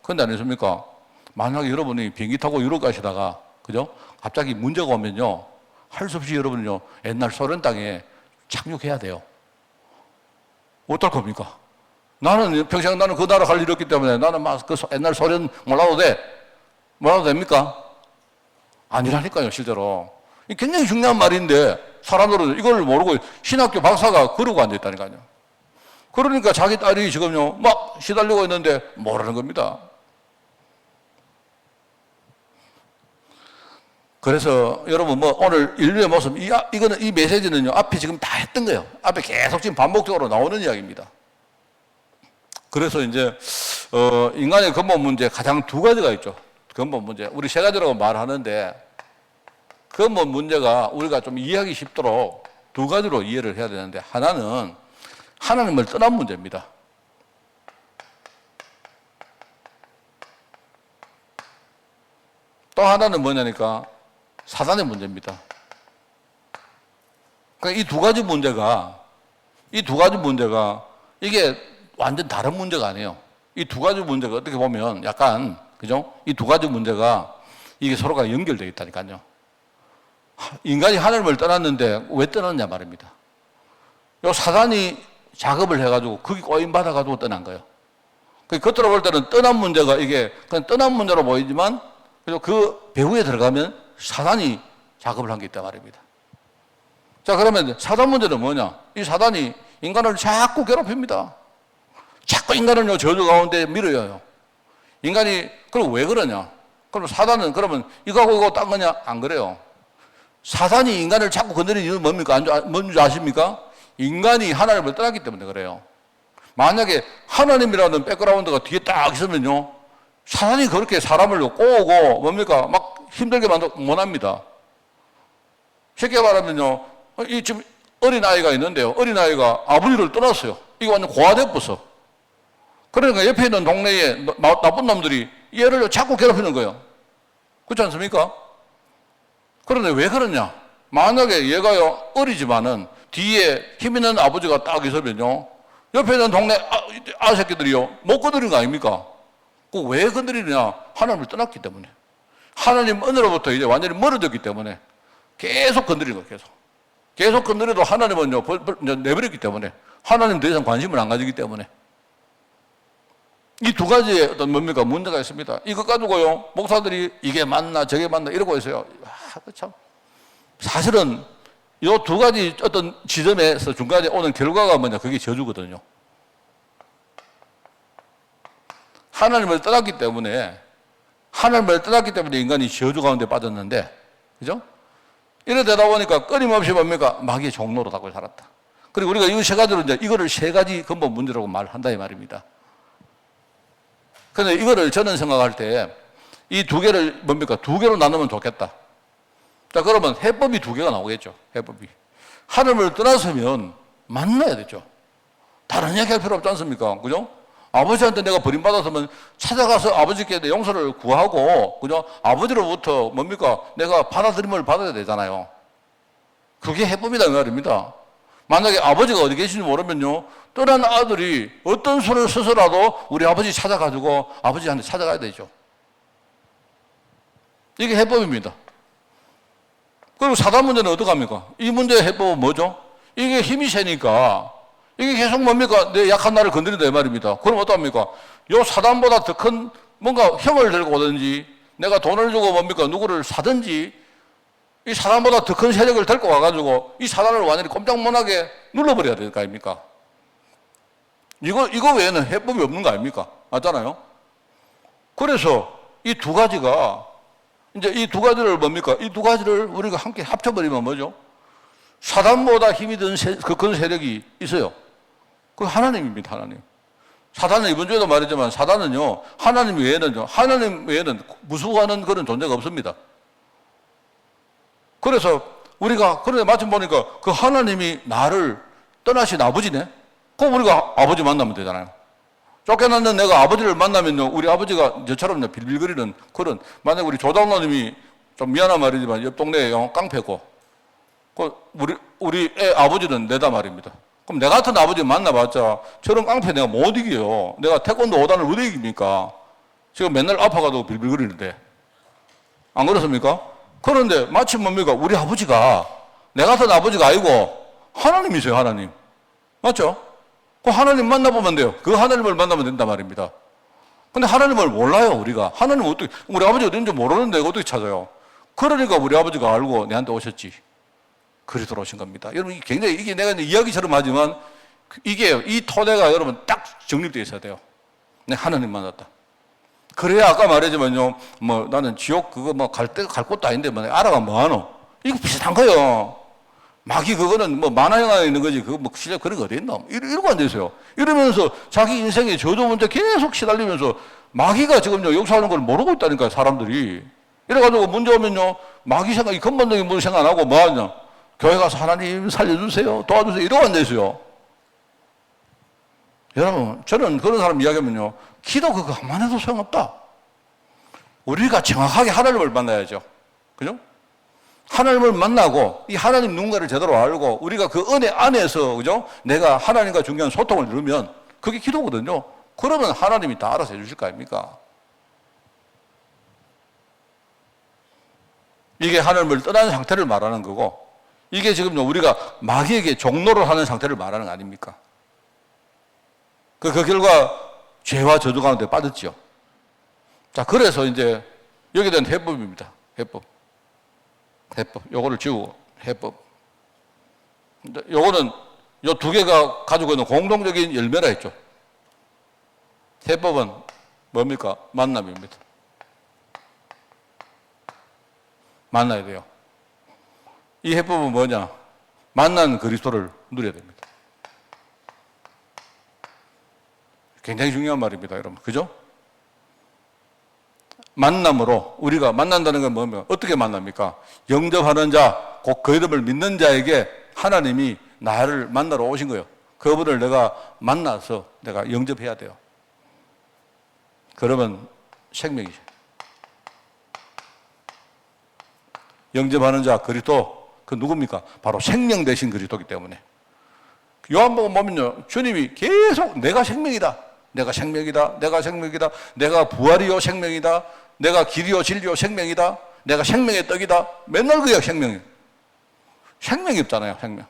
아니십니까? 만약에 여러분이 비행기 타고 유럽 가시다가, 그죠? 갑자기 문제가 오면요, 할 수 없이 여러분은요, 옛날 소련 땅에 착륙해야 돼요. 어떨 겁니까? 나는 평생 그 나라 갈 일이 없기 때문에 나는 그 옛날 소련 몰라도 돼. 몰라도 됩니까? 아니라니까요, 실제로. 이 굉장히 중요한 말인데, 사람들은 이걸 모르고 신학교 박사가 그러고 앉아있다니까요. 그러니까 자기 딸이 지금요, 막 시달리고 있는데 모르는 겁니다. 그래서 여러분 오늘 인류의 모습 이거는 이 메시지는요 앞에 지금 다 했던 거예요. 앞에 계속 지금 반복적으로 나오는 이야기입니다. 그래서 이제 인간의 근본 문제 가장 두 가지가 있죠. 근본 문제 우리 세 가지라고 말하는데 근본 문제가 우리가 좀 이해하기 쉽도록 두 가지로 이해를 해야 되는데 하나는 하나님을 떠난 문제입니다. 또 하나는 뭐냐니까 사단의 문제입니다. 그러니까 이 두 가지 문제가 이게 완전 다른 문제가 아니에요. 이 두 가지 문제가 어떻게 보면 약간, 그죠? 이 두 가지 문제가 이게 서로가 연결되어 있다니까요. 인간이 하나님을 떠났는데 왜 떠났냐 말입니다. 요 사단이 작업을 해가지고 거기 꼬임받아가지고 떠난 거예요. 겉으로 볼 때는 떠난 문제가 이게 그냥 떠난 문제로 보이지만 그리고 그 배후에 들어가면 사단이 작업을 한 게 있단 말입니다. 자, 그러면 사단 문제는 뭐냐? 이 사단이 인간을 자꾸 괴롭힙니다. 자꾸 인간을 저주 가운데 밀어요. 인간이, 그럼 왜 그러냐? 그럼 사단은 그러면 이거하고 이거 딴 거냐? 안 그래요. 사단이 인간을 자꾸 건드리는 이유는 뭡니까? 뭔지 아십니까? 인간이 하나님을 떠났기 때문에 그래요. 만약에 하나님이라는 백그라운드가 뒤에 딱 있으면요, 사단이 그렇게 사람을 꼬고 뭡니까? 막 힘들게 못 합니다. 쉽게 말하면요, 지금 어린아이가 있는데요. 어린아이가 아버지를 떠났어요. 이거 완전 고아됐어. 그러니까 옆에 있는 동네에 나쁜 놈들이 얘를 자꾸 괴롭히는 거예요. 그렇지 않습니까? 그런데 왜 그러냐? 만약에 얘가요, 어리지만은 뒤에 힘 있는 아버지가 딱 있으면요, 옆에 있는 동네 새끼들이요, 못 건드리는 거 아닙니까? 그 왜 건드리느냐? 하나님을 떠났기 때문에. 하나님 은혜로부터 이제 완전히 멀어졌기 때문에 계속 건드리는 거예요, 계속 건드려도 하나님은요, 내버렸기 때문에. 하나님 더 이상 관심을 안 가지기 때문에. 이 두 가지의 어떤 뭡니까? 문제가 있습니다. 이것 가지고요, 목사들이 이게 맞나, 저게 맞나, 이러고 있어요. 참. 사실은 이 두 가지 어떤 지점에서 중간에 오는 결과가 뭐냐? 그게 저주거든요. 하나님을 떠났기 때문에 인간이 저주 가운데 빠졌는데, 그죠? 이래 되다 보니까 끊임없이 뭡니까? 마귀의 종로로 닦고 살았다. 그리고 우리가 이 세 가지로 이제 이거를 세 가지 근본 문제라고 말한다 이 말입니다. 그런데 이거를 저는 생각할 때 이 두 개를 뭡니까? 두 개로 나누면 좋겠다. 자, 그러면 해법이 두 개가 나오겠죠. 해법이. 하나님을 떠났으면 만나야 되죠. 다른 얘기 할 필요 없지 않습니까? 그죠? 아버지한테 내가 버림받았으면 찾아가서 아버지께 용서를 구하고, 그죠? 아버지로부터 뭡니까? 내가 받아들임을 받아야 되잖아요. 그게 해법이다, 이 말입니다. 만약에 아버지가 어디 계신지 모르면요, 떠난 아들이 어떤 수를 써서라도 우리 아버지 찾아가지고 아버지한테 찾아가야 되죠. 이게 해법입니다. 그리고 사단 문제는 어떡합니까? 이 문제의 해법은 뭐죠? 이게 힘이 세니까 이게 계속 뭡니까? 내 약한 나를 건드린다 이 말입니다. 그럼 어떡합니까? 요 사단보다 더 큰 뭔가 형을 들고 오든지 내가 돈을 주고 뭡니까? 누구를 사든지 이 사단보다 더 큰 세력을 데리고 와가지고 이 사단을 완전히 꼼짝 못하게 눌러버려야 될 거 아닙니까? 이거 외에는 해법이 없는 거 아닙니까? 맞잖아요? 그래서 이 두 가지가 이제 이 두 가지를 뭡니까? 이 두 가지를 우리가 함께 합쳐버리면 뭐죠? 사단보다 힘이 든 큰 세력이 있어요. 그 하나님입니다, 하나님. 사단은 이번 주에도 말했지만 사단은요, 하나님 외에는 무수하는 그런 존재가 없습니다. 그래서 우리가, 그런데 마침 보니까 그 하나님이 나를 떠나신 아버지네? 그럼 우리가 아버지 만나면 되잖아요. 쫓겨났는 내가 아버지를 만나면요, 우리 아버지가 저처럼 빌빌거리는 그런, 만약에 우리 조장로님이 좀 미안한 말이지만 옆 동네에 깡패고, 우리 애 아버지는 내다 말입니다. 그럼 내 같은 아버지 만나봤자 저런 깡패 내가 못 이겨요. 내가 태권도 5단을 못 이깁니까? 지금 맨날 아파가지고 빌빌거리는데. 안 그렇습니까? 그런데 마침 뭡니까? 우리 아버지가 내 같은 아버지가 아니고 하나님이세요, 하나님. 맞죠? 그 하나님 만나보면 돼요. 그 하나님을 만나면 된단 말입니다. 근데 하나님을 몰라요, 우리가. 하나님 어떻게, 우리 아버지 어딘지 모르는데 어떻게 찾아요? 그러니까 우리 아버지가 알고 내한테 오셨지. 그리스도로 오신 겁니다. 여러분, 굉장히 이게 내가 이야기처럼 하지만 이게 이 토대가 여러분 딱 정립되어 있어야 돼요. 내가 하나님 만났다. 그래야 아까 말했지만요, 뭐 나는 지옥 그거 뭐 갈 곳도 아닌데 뭐 알아가 뭐하노? 이거 비슷한 거예요. 마귀 그거는 뭐 만화 영화에 있는 거지 그거 뭐 실제 그런 거 어디 있나? 이러고 앉아있어요. 이러면서 자기 인생의 저주 문제 계속 시달리면서 마귀가 지금요 역사하는 걸 모르고 있다니까요, 사람들이. 이래가지고 문제 오면요, 마귀 생각, 이 근본적인 문제 생각 안 하고 뭐 하냐? 교회 가서 하나님 살려주세요, 도와주세요, 이러고 앉아있어요. 여러분, 저는 그런 사람 이야기하면요, 기도 그거만 해도 소용없다. 우리가 정확하게 하나님을 만나야죠. 그죠? 하나님을 만나고 이 하나님 누군가를 제대로 알고 우리가 그 은혜 안에서, 그죠? 내가 하나님과 중요한 소통을 이루면 그게 기도거든요. 그러면 하나님이 다 알아서 해주실 거 아닙니까? 이게 하나님을 떠나는 상태를 말하는 거고, 이게 지금 우리가 마귀에게 종노를 하는 상태를 말하는 거 아닙니까? 그 결과 죄와 저주 가운데 빠졌죠. 자, 그래서 이제 여기에 대한 해법입니다. 해법. 요거를 지우고 해법. 요거는 요 두 개가 가지고 있는 공동적인 열매라 했죠. 해법은 뭡니까? 만남입니다. 만나야 돼요. 이 해법은 뭐냐? 만난 그리스도를 누려야 됩니다. 굉장히 중요한 말입니다, 여러분. 그죠? 만남으로, 우리가 만난다는 건 뭐면 어떻게 만납니까? 영접하는 자, 곧 그 이름을 믿는 자에게 하나님이 나를 만나러 오신 거예요. 그분을 내가 만나서 내가 영접해야 돼요. 그러면 생명이죠. 영접하는 자 그리스도, 그 누굽니까? 바로 생명 되신 그리스도이기 때문에. 요한복음 보면요, 주님이 계속 내가 생명이다, 내가 생명이다, 내가 생명이다, 내가 부활이요 생명이다, 내가 길이요 진리요 생명이다, 내가 생명의 떡이다. 맨날 그야 생명이. 생명이 없잖아요, 생명.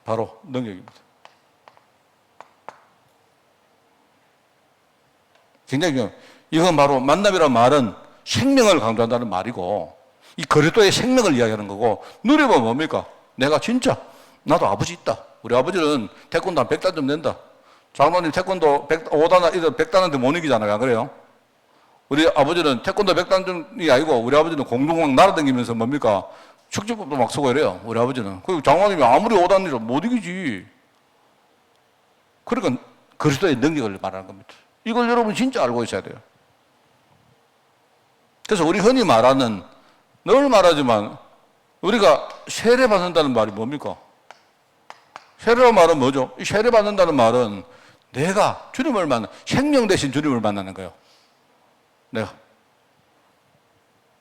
바로 능력입니다. 굉장히 중요해요. 이건 바로 만남이라는 말은 생명을 강조한다는 말이고, 이 그리스도의 생명을 이야기하는 거고, 누려보면 뭡니까? 내가 진짜, 나도 아버지 있다. 우리 아버지는 태권도 한 100단 좀 낸다. 장로님 태권도 5단, 100단한테 못 이기잖아요. 안 그래요? 우리 아버지는 태권도 100단이 아니고, 우리 아버지는 공중막 날아다니면서 뭡니까? 축지법도 막 쓰고 이래요. 우리 아버지는. 그리고 장로님이 아무리 5단이라도 못 이기지. 그러니까 그리스도의 능력을 말하는 겁니다. 이걸 여러분 진짜 알고 있어야 돼요. 그래서 우리 흔히 말하는, 늘 말하지만 우리가 세례받는다는 말이 뭡니까? 세례라는 말은 뭐죠? 이 세례받는다는 말은 내가 주님을 생명 대신 주님을 만나는 거예요. 내가.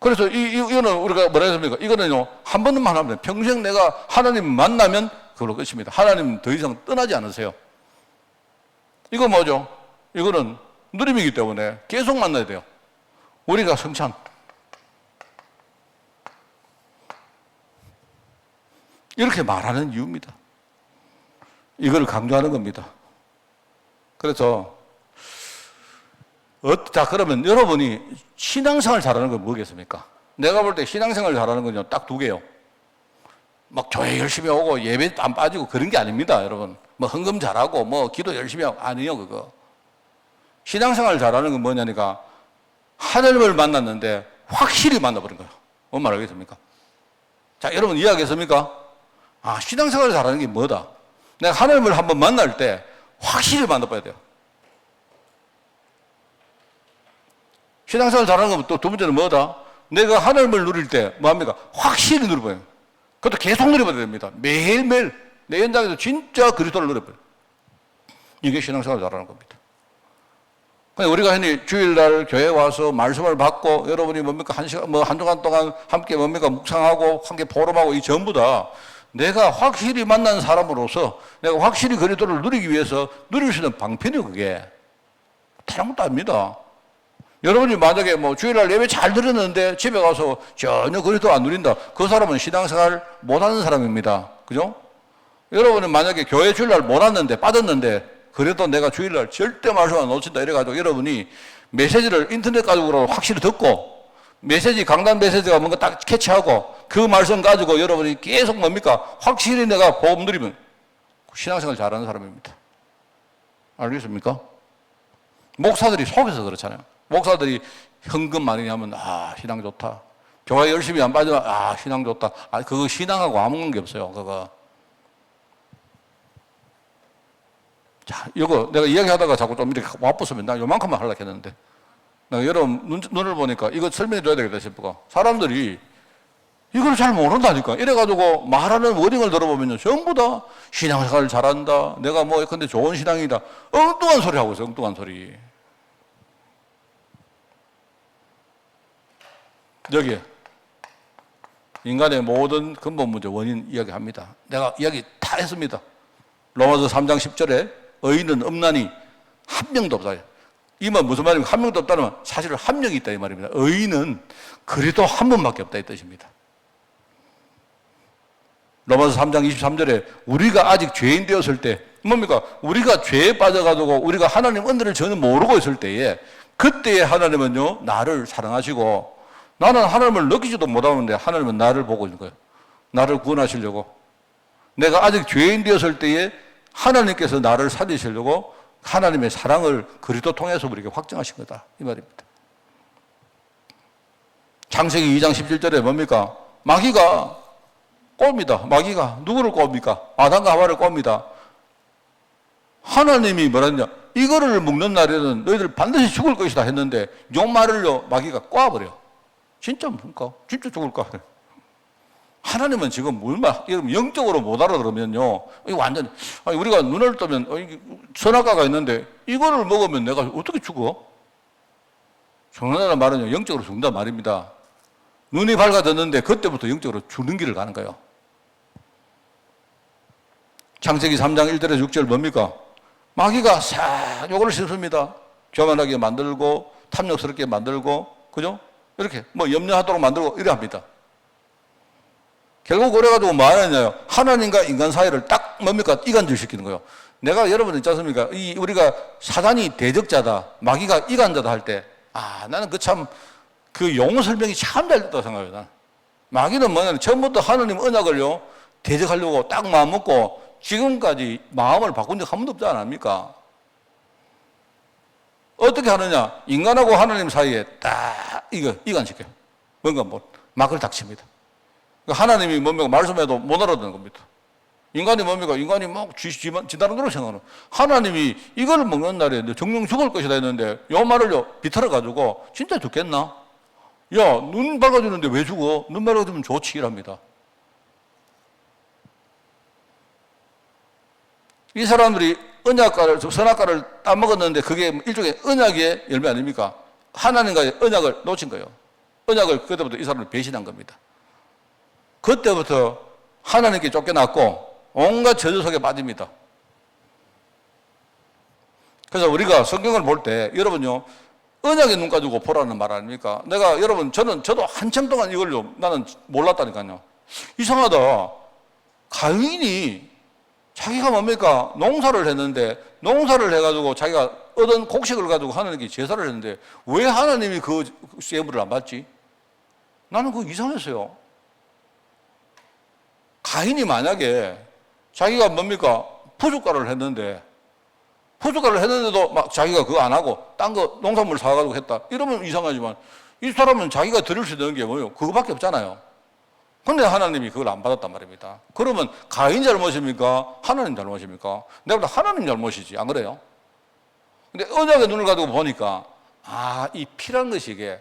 그래서 이거는 우리가 뭐라 했습니까? 이거는요, 한 번만 하면 돼요. 평생 내가 하나님 만나면 그걸로 끝입니다. 하나님 더 이상 떠나지 않으세요. 이거 뭐죠? 이거는 누림이기 때문에 계속 만나야 돼요. 우리가 성찬. 이렇게 말하는 이유입니다. 이걸 강조하는 겁니다. 그래서 자, 그러면 여러분이 신앙생활 잘하는 건 뭐겠습니까? 내가 볼 때 신앙생활 잘하는 건요, 딱 두 개요. 막 교회 열심히 오고 예배 안 빠지고 그런 게 아닙니다, 여러분. 뭐 헌금 잘하고 뭐 기도 열심히 하고 아니요, 그거. 신앙생활 잘하는 건 뭐냐니까 하나님을 만났는데 확실히 만나버린 거예요. 뭔 말 알겠습니까? 자, 여러분 이해하겠습니까? 아, 신앙생활 잘하는 게 뭐다? 내가 하나님을 한번 만날 때 확실히 만나봐야 돼요. 신앙생활 잘하는 건 또 두 번째는 뭐다? 내가 하나님을 누릴 때 뭐합니까? 확실히 누려봐요. 그것도 계속 누려봐야 됩니다. 매일매일 내 현장에서 진짜 그리스도를 누려봐요. 이게 신앙생활 잘하는 겁니다. 우리가 흔히 주일날 교회 와서 말씀을 받고 여러분이 뭡니까? 한 주간 동안 함께 뭡니까? 묵상하고 함께 포럼하고 이 전부 다 내가 확실히 만난 사람으로서 내가 확실히 그리스도를 누리기 위해서 누릴 수 있는 방편이요, 그게. 다른 것도 아닙니다. 여러분이 만약에 뭐 주일날 예배 잘 드렸는데 집에 가서 전혀 그리스도 안 누린다. 그 사람은 신앙생활 못하는 사람입니다. 그죠? 여러분은 만약에 교회 주일날 못 왔는데 빠졌는데 그래도 내가 주일날 절대 말씀 안 놓친다 이래가지고 여러분이 메시지를 인터넷 가지고 확실히 듣고 메시지 강단 메시지가 뭔가 딱 캐치하고 그 말씀 가지고 여러분이 계속 뭡니까? 확실히 내가 복음 누리면 신앙생활 잘하는 사람입니다. 알겠습니까? 목사들이 속에서 그렇잖아요. 목사들이 헌금 많이 하면 아, 신앙 좋다. 교회 열심히 안 빠지면 아, 신앙 좋다. 아, 그거 신앙하고 아무 관계 없어요. 그거. 자, 이거 내가 이야기하다가 자꾸 좀 이렇게 와붙으면 나 요만큼만 하려고 했는데 내가 여러분 눈을 보니까 이거 설명해 줘야 되겠다 싶고 사람들이 이걸 잘 모른다니까. 이래가지고 말하는 워딩을 들어보면요. 전부 다 신앙생활 잘한다. 내가 뭐 근데 좋은 신앙이다. 엉뚱한 소리 하고 있어요. 엉뚱한 소리. 여기에 인간의 모든 근본 문제 원인 이야기합니다. 내가 이야기 다 했습니다. 로마서 3장 10절에 의인은 없나니 한 명도 없다. 이 말 무슨 말입니까? 한 명도 없다는 건 사실 한 명이 있다 이 말입니다. 의인은 그래도 한 분밖에 없다 이 뜻입니다. 로마서 3장 23절에 우리가 아직 죄인 되었을 때 뭡니까? 우리가 죄에 빠져가지고 우리가 하나님 은혜를 전혀 모르고 있을 때에 그때에 하나님은요 나를 사랑하시고 나는 하나님을 느끼지도 못하는데 하나님은 나를 보고 있는 거예요. 나를 구원하시려고. 내가 아직 죄인 되었을 때에 하나님께서 나를 살리시려고 하나님의 사랑을 그리스도 통해서 우리에게 확증하신 거다. 이 말입니다. 창세기 2장 17절에 뭡니까? 마귀가 꼽니다. 마귀가 누구를 꼽니까? 아담과 하와를 꼽니다. 하나님이 뭐라 했냐? 이거를 먹는 날에는 너희들 반드시 죽을 것이다 했는데 요 말을요 마귀가 꽈버려. 진짜 뭡니까? 진짜 죽을까? 하나님은 지금 뭘만 영적으로 못 알아들으면요, 이거 완전히 우리가 눈을 뜨면 선악과가 있는데 이거를 먹으면 내가 어떻게 죽어? 죽는다는 말은요 영적으로 죽는다 말입니다. 눈이 밝아졌는데 그때부터 영적으로 죽는 길을 가는 거예요. 창세기 3장 1절에서 6절 뭡니까? 마귀가 싹 요거를 씹습니다. 교만하게 만들고 탐욕스럽게 만들고 그죠? 이렇게 뭐 염려하도록 만들고 이래 합니다. 결국 그래가지고 뭐 하느냐요? 하나님과 인간 사이를 딱 뭡니까? 이간질 시키는 거예요. 내가 여러분 있지 않습니까? 우리가 사단이 대적자다, 마귀가 이간자다 할 때, 나는 그 용어 설명이 참 잘 됐다고 생각해요. 난. 마귀는 뭐냐면 처음부터 하나님 언약을요, 대적하려고 딱 마음 먹고 지금까지 마음을 바꾼 적 한 번도 없지 않습니까? 어떻게 하느냐? 인간하고 하나님 사이에 딱 이간시켜요. 뭔가 막을 닥칩니다. 하나님이 뭡니까? 말씀해도 못 알아듣는 겁니다. 인간이 뭡니까? 인간이 막 지다른대로 생각하는. 하나님이 이걸 먹는 날에 정령 죽을 것이다 했는데 요 말을요 비틀어가지고 진짜 죽겠나? 야, 눈 밝아지는데 왜 죽어? 눈 밝아지면 좋지 이랍니다. 이 사람들이 선악과를 따먹었는데 그게 일종의 언약의 열매 아닙니까? 하나님과의 언약을 놓친 거예요. 언약을 그때부터 이 사람을 배신한 겁니다. 그때부터 하나님께 쫓겨났고 온갖 저주 속에 빠집니다. 그래서 우리가 성경을 볼 때 여러분요, 언약의 눈 가지고 보라는 말 아닙니까? 저도 한참 동안 이걸요 나는 몰랐다니까요. 이상하다. 가인이 자기가 뭡니까? 농사를 했는데 농사를 해가지고 자기가 얻은 곡식을 가지고 하나님께 제사를 했는데 왜 하나님이 그 예물을 안 받지? 나는 그거 이상했어요. 가인이 만약에 자기가 뭡니까? 포주가를 했는데도 막 자기가 그거 안 하고 딴 거 농산물 사가지고 했다. 이러면 이상하지만 이 사람은 자기가 드릴 수 있는 게 뭐예요? 그거밖에 없잖아요. 근데 하나님이 그걸 안 받았단 말입니다. 그러면 가인 잘못입니까? 하나님 잘못입니까? 내가 볼 때 하나님 잘못이지. 안 그래요? 근데 언약의 눈을 가지고 보니까 이 피란 것이 이게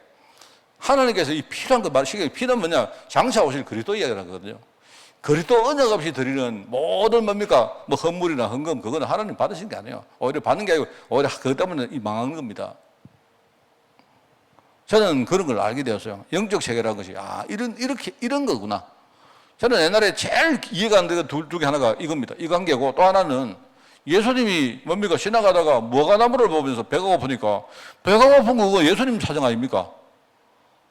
하나님께서 이 피란 거 말시기 피는 뭐냐? 장차 오실 그리스도 이야기를 하거든요. 그리스도 언약 없이 드리는 모든 뭡니까? 뭐 헌물이나 헌금 그거는 하나님 받으신 게 아니에요. 오히려 받는 게 아니고 오히려 그것 때문에 망한 겁니다. 저는 그런 걸 알게 되었어요. 영적 세계라는 것이 이런 거구나. 저는 옛날에 제일 이해가 안 되는 두 개 하나가 이겁니다. 이 관계고 또 하나는 예수님이 뭡니까? 지나가다가 무화과나무를 보면서 배가 고프니까 배가 고픈 거 그거 예수님 사정 아닙니까?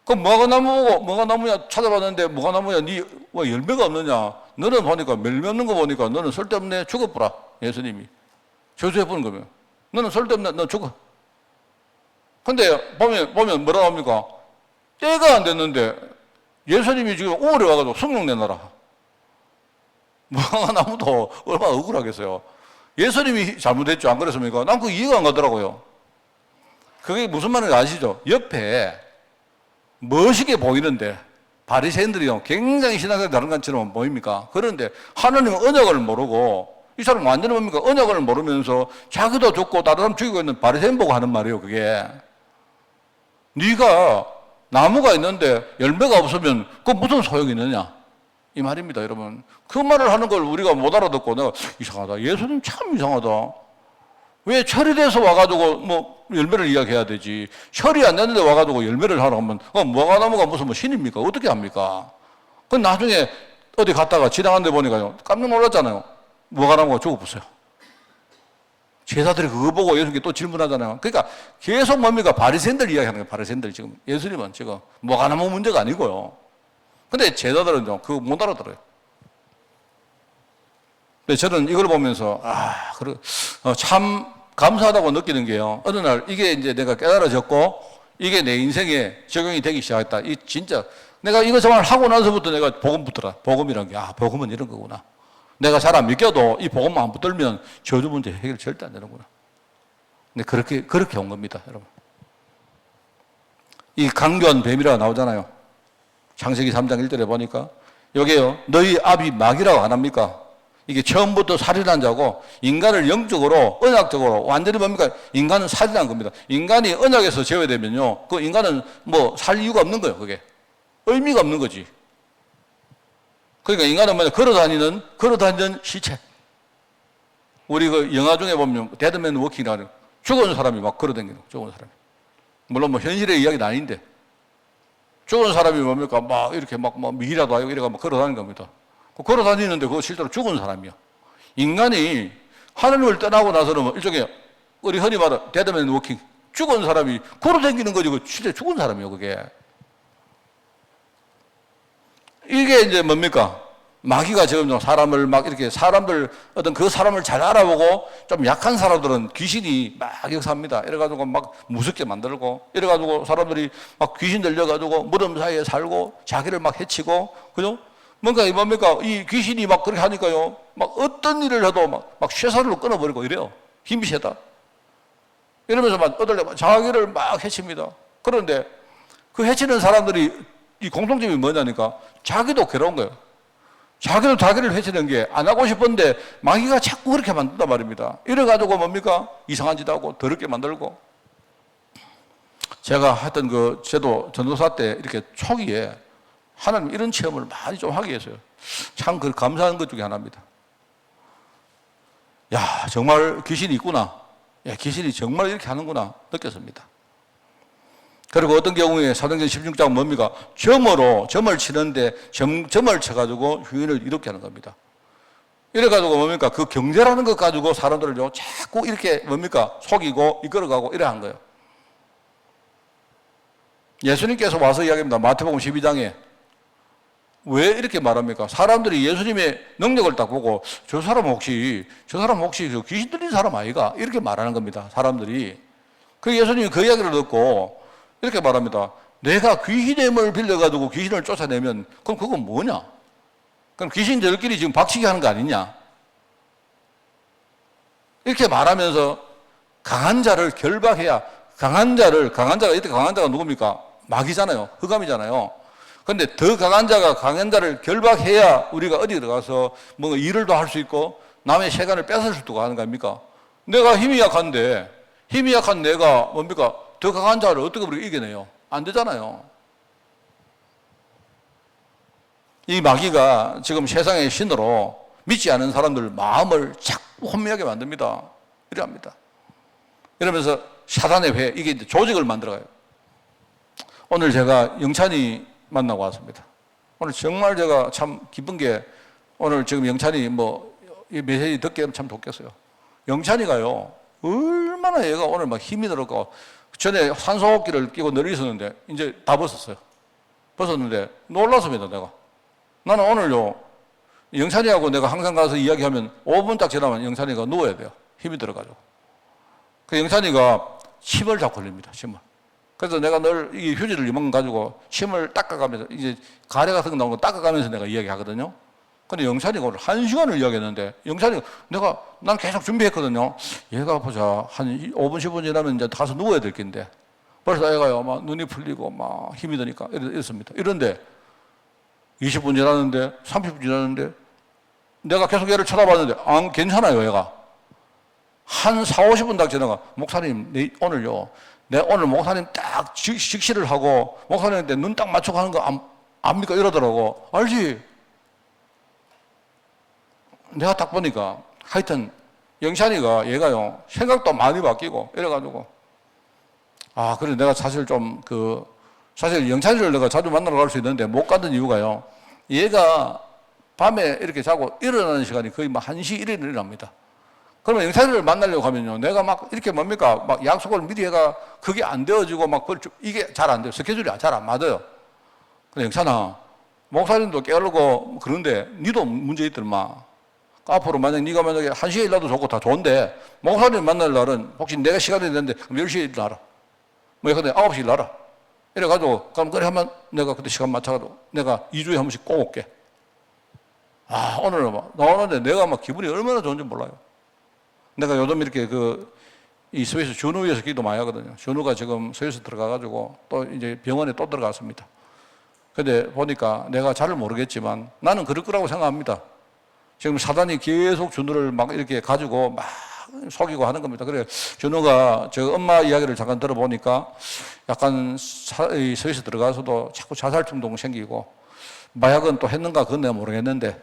그 무화과나무야 찾아봤는데 무화과나무야 니 왜 열매가 없느냐? 너는 보니까 열매 없는 거 보니까 너는 쓸데없네 죽어보라. 예수님이 저주해 보는 거면 너는 쓸데없네 너 죽어. 근데 보면 뭐라고 합니까? 때가 안 됐는데 예수님이 지금 우울해 와가지고 성령 내놔라. 무화과나무도 얼마나 억울하겠어요. 예수님이 잘못했죠. 안 그랬습니까? 난 그 이해가 안 가더라고요. 그게 무슨 말인지 아시죠? 옆에 멋있게 보이는데 바리새인들이요 굉장히 신앙이 다른 것처럼 보입니까? 그런데 하나님은 언약을 모르고 이 사람 완전히 뭡니까? 언약을 모르면서 자기도 죽고 다른 사람 죽이고 있는 바리새인 보고 하는 말이에요. 그게 네가 나무가 있는데 열매가 없으면 그 무슨 소용이 있느냐 이 말입니다. 여러분 그 말을 하는 걸 우리가 못 알아듣고 내가 이상하다. 예수님 참 이상하다. 왜 철이 돼서 와가지고 뭐 열매를 이야기해야 되지. 철이 안 됐는데 와가지고 열매를 하라고 하면 무화과나무가 무슨 뭐 신입니까? 어떻게 합니까? 그 나중에 어디 갔다가 지나가는데 보니까요 깜짝 놀랐잖아요. 무화과나무가 죽어보세요. 제자들이 그거 보고 예수님께 또 질문하잖아요. 그러니까 계속 뭡니까? 바리새인들 이야기하는 거예요. 바리새인들 지금 예수님은 지금 무화과나무 문제가 아니고요. 근데 제자들은 그거 못 알아들어요. 근데 저는 이걸 보면서 참 감사하다고 느끼는 게요. 어느 날 이게 이제 내가 깨달아졌고 이게 내 인생에 적용이 되기 시작했다. 이 진짜 내가 이거 정말 하고 나서부터 내가 복음 붙더라. 복음이란 게 복음은 이런 거구나. 내가 잘 안 믿겨도 이 복음만 안 붙들면 저주 문제 해결 절대 안 되는구나. 근데 그렇게 온 겁니다, 여러분. 이 강교한 뱀이라고 나오잖아요. 창세기 3장 1절에 보니까 여기에요. 너희 아비 마귀라고 안 합니까? 이게 처음부터 살인한 자고 인간을 영적으로 언약적으로 완전히 뭡니까? 인간은 살인한 겁니다. 인간이 언약에서 제외되면요. 그 인간은 뭐 살 이유가 없는 거예요. 그게. 의미가 없는 거지. 그러니까 인간은 뭐냐? 걸어다니는 시체. 우리 그 영화 중에 보면 데드맨 워킹이라는 죽은 사람이 막 걸어다니는 거. 죽은 사람이. 물론 뭐 현실의 이야기는 아닌데 죽은 사람이 뭡니까? 막 이렇게 막 미라도 하고 이래가 막 걸어다니는 겁니다. 걸어다니는데 그거 실제로 죽은 사람이야. 인간이 하나님을 떠나고 나서는 일종의 우리 흔히 말하는 데드맨 워킹 죽은 사람이 걸어다니는 거지 그 실제 죽은 사람이요 그게. 이게 이제 뭡니까? 마귀가 지금 사람을 막 이렇게 사람들 어떤 그 사람을 잘 알아보고 좀 약한 사람들은 귀신이 막 역사합니다. 이래가지고 막 무섭게 만들고 이래가지고 사람들이 막 귀신 들려가지고 무덤 사이에 살고 자기를 막 해치고 그죠? 뭔가 뭡니까? 이 귀신이 막 그렇게 하니까요. 막 어떤 일을 해도 막 쇠사슬로 끊어버리고 이래요. 힘이 세다. 이러면서 막 자기를 막 해칩니다. 그런데 그 해치는 사람들이 이 공통점이 뭐냐니까 자기도 괴로운 거예요. 자기도 자기를 해치는 게 안 하고 싶은데 마귀가 자꾸 그렇게 만든단 말입니다. 이래가지고 뭡니까? 이상한 짓 하고 더럽게 만들고. 제가 했던 저도 전도사 때 이렇게 초기에 하나님 이런 체험을 많이 좀 하게 했어요. 참 감사한 것 중에 하나입니다. 야, 정말 귀신이 있구나. 야, 귀신이 정말 이렇게 하는구나 느꼈습니다. 그리고 어떤 경우에 사도행전 16장 뭡니까? 점을 치는데 점을 쳐가지고 휴인을 이렇게 하는 겁니다. 이래가지고 뭡니까? 그 경제라는 것 가지고 사람들을요, 자꾸 이렇게 뭡니까? 속이고 이끌어가고 이래 한 거예요. 예수님께서 와서 이야기합니다. 마태복음 12장에. 왜 이렇게 말합니까? 사람들이 예수님의 능력을 딱 보고 저 사람 혹시 저 귀신 들린 사람 아이가? 이렇게 말하는 겁니다. 사람들이. 그 예수님이 그 이야기를 듣고 이렇게 말합니다. 내가 귀신의 힘을 빌려가지고 귀신을 쫓아내면 그럼 그건 뭐냐? 그럼 귀신들끼리 지금 박치기 하는 거 아니냐? 이렇게 말하면서 강한 자를 결박해야 강한 자가 누굽니까? 마귀잖아요. 흑암이잖아요. 그런데 더 강한 자를 결박해야 우리가 어디 들어가서 뭔가 일을 더 할 수 있고 남의 시간을 뺏을 수도 하는 거 아닙니까? 내가 힘이 약한 내가 뭡니까? 더 강한 자를 어떻게 우리가 이겨내요? 안 되잖아요. 이 마귀가 지금 세상의 신으로 믿지 않은 사람들 마음을 자꾸 혼미하게 만듭니다. 이래 합니다. 이러면서 사단의 회, 이게 이제 조직을 만들어가요. 오늘 제가 영찬이 만나고 왔습니다. 오늘 정말 제가 참 기쁜 게 오늘 지금 영찬이 이 메시지 듣기에는 참 좋겠어요. 영찬이가요, 얼마나 얘가 오늘 막 힘이 들었고, 전에 산소호흡기를 끼고 늘 있었는데, 이제 다 벗었는데, 놀랐습니다, 내가. 나는 오늘요, 영찬이하고 내가 항상 가서 이야기하면 5분 딱 지나면 영찬이가 누워야 돼요. 힘이 들어가지고. 그 영찬이가 침을 자꾸 흘립니다, 침을. 그래서 내가 늘 이 휴지를 이만큼 가지고 침을 닦아가면서, 이제 가래 같은 거 나오는 거 닦아가면서 내가 이야기 하거든요. 근데 영찬이가 오늘 1시간을 이야기했는데, 난 계속 준비했거든요. 얘가 보자. 한 5분, 10분 지나면 이제 가서 누워야 될 텐데. 벌써 애가요, 막 눈이 풀리고 막 힘이 드니까 이렇습니다. 이런데 20분 지났는데, 30분 지났는데, 내가 계속 얘를 쳐다봤는데, 괜찮아요, 얘가. 한 4, 50분 딱 지나가, 목사님, 오늘요, 오늘 목사님 딱 직시를 하고, 목사님한테 눈 딱 맞추고 하는 거 압니까? 이러더라고. 알지? 내가 딱 보니까, 하여튼, 영찬이가 얘가요, 생각도 많이 바뀌고, 이래가지고, 그래, 내가 사실 사실 영찬이를 내가 자주 만나러 갈 수 있는데 못 가는 이유가요, 얘가 밤에 이렇게 자고 일어나는 시간이 거의 막 1시 1일을 일어납니다. 그러면 영찬이를 만나려고 하면요, 내가 막 이렇게 막 약속을 미리 해가 그게 안 되어지고 이게 잘 안 돼요. 스케줄이 잘 안 맞아요. 근데 영찬아, 목사님도 깨우고 그런데 니도 문제 있더만. 앞으로 네가 만약에 1시에 일어나도 좋고 다 좋은데, 목사님 만날 날은 혹시 내가 시간이 되는데 그럼 10시에 일어나라. 근데 9시에 일어나라. 이래가지고, 그럼 그래 하면 내가 그때 시간 맞춰가지고 내가 2주에 한 번씩 꼭 올게. 오늘 나오는데 내가 기분이 얼마나 좋은지 몰라요. 내가 요즘 이렇게 이 스위스 준우에서 기도 많이 하거든요. 준우가 지금 스위스 들어가가지고 또 이제 병원에 또 들어갔습니다. 근데 보니까 내가 잘 모르겠지만 나는 그럴 거라고 생각합니다. 지금 사단이 계속 준우를 막 이렇게 가지고 막 속이고 하는 겁니다. 그래, 준우가 저 엄마 이야기를 잠깐 들어보니까 약간 스위스 들어가서도 자꾸 자살 충동 생기고 마약은 또 했는가 그건 내가 모르겠는데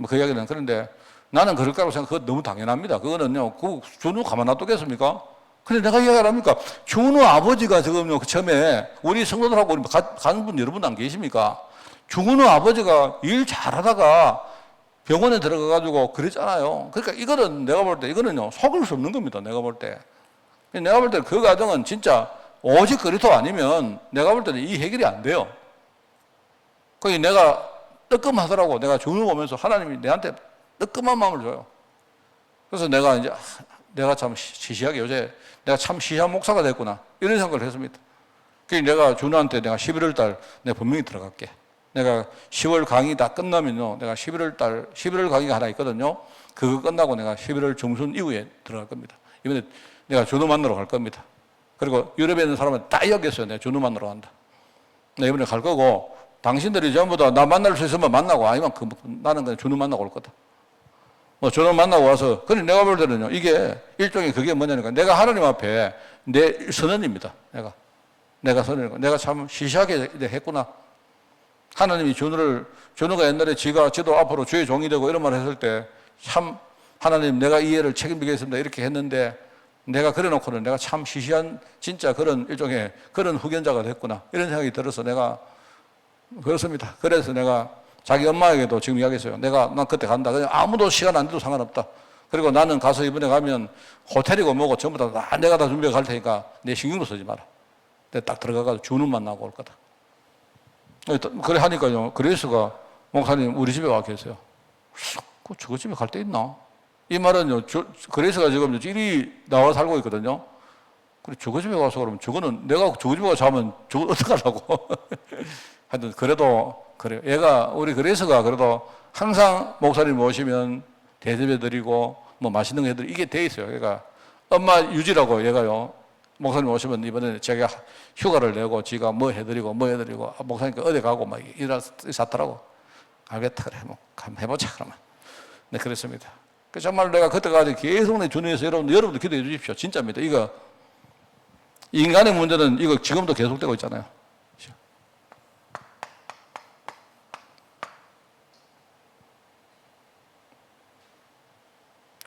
그 이야기는. 그런데 나는 그럴 거라고 생각, 그거 너무 당연합니다. 그거는요, 준우 가만 놔두겠습니까? 근데 내가 이야기를 합니까? 준우 아버지가 지금요, 처음에 우리 성도들하고 가는 분 여러분 안 계십니까? 준우 아버지가 일 잘하다가 병원에 들어가가지고 그랬잖아요. 그러니까 이거는 내가 볼 때, 이거는요, 속을 수 없는 겁니다. 내가 볼 때. 내가 볼 때 그 과정은 진짜 오직 그리스도 아니면 내가 볼 때는 이 해결이 안 돼요. 거기 내가 뜨끔하더라고. 내가 준우 보면서 하나님이 내한테 뜨끔한 마음을 줘요. 그래서 내가 참 시시하게 요새 내가 참 시시한 목사가 됐구나. 이런 생각을 했습니다. 그래서 내가 준우한테 내가 11월 달 내가 분명히 들어갈게. 내가 10월 강의 다 끝나면요, 내가 11월 강의가 하나 있거든요. 그거 끝나고 내가 11월 중순 이후에 들어갈 겁니다. 이번에 내가 준우 만나러 갈 겁니다. 그리고 유럽에 있는 사람은 다 이야기했어요. 내가 준우 만나러 간다. 내가 이번에 갈 거고, 당신들이 전부 다 나 만날 수 있으면 만나고, 아니면 나는 그냥 준우 만나고 올 거다. 준우 만나고 와서, 그래, 내가 볼 때는요, 이게 일종의 그게 뭐냐니까, 내가 하나님 앞에 내 선언입니다. 내가 선언이고, 내가 참 시시하게 했구나. 하나님이 준우가 옛날에 지도 앞으로 주의 종이 되고 이런 말 했을 때, 참, 하나님 내가 이 일을 책임지겠습니다. 이렇게 했는데, 내가 그래놓고는 내가 참 시시한 진짜 그런 일종의 그런 후견자가 됐구나. 이런 생각이 들어서 내가 그렇습니다. 그래서 내가 자기 엄마에게도 지금 이야기했어요. 난 그때 간다. 그냥 아무도 시간 안 돼도 상관없다. 그리고 나는 가서 이번에 가면 호텔이고 뭐고 전부 다 내가 다 준비해 갈 테니까 내 신경도 쓰지 마라. 내가 딱 들어가서 주문만 나고 올 거다. 그래 하니까요. 그레이스가 목사님 우리 집에 와 계세요. 저거 집에 갈 데 있나? 이 말은요. 그레이스가 지금 일이 나와 살고 있거든요. 그래 저거 집에 가서 그러면 저거는 내가 저거 집에 가서 자면 저거 어떡하려고. 하여튼 그래도 그래요. 우리 그레이스가 그래도 항상 목사님 오시면 대접해 드리고 뭐 맛있는 거 해드리고 이게 돼 있어요. 그러니까 엄마 유지라고 얘가요. 목사님 오시면 이번에 제가 휴가를 내고 지가 뭐 해드리고 목사님께 어디 가고 막 이랬었더라고. 알겠다 그래 뭐 한번 해보자 그러면. 네 그랬습니다. 정말 내가 그때까지 계속 내 준비해서 여러분도 기도해 주십시오. 진짜입니다. 이거 인간의 문제는 이거 지금도 계속되고 있잖아요.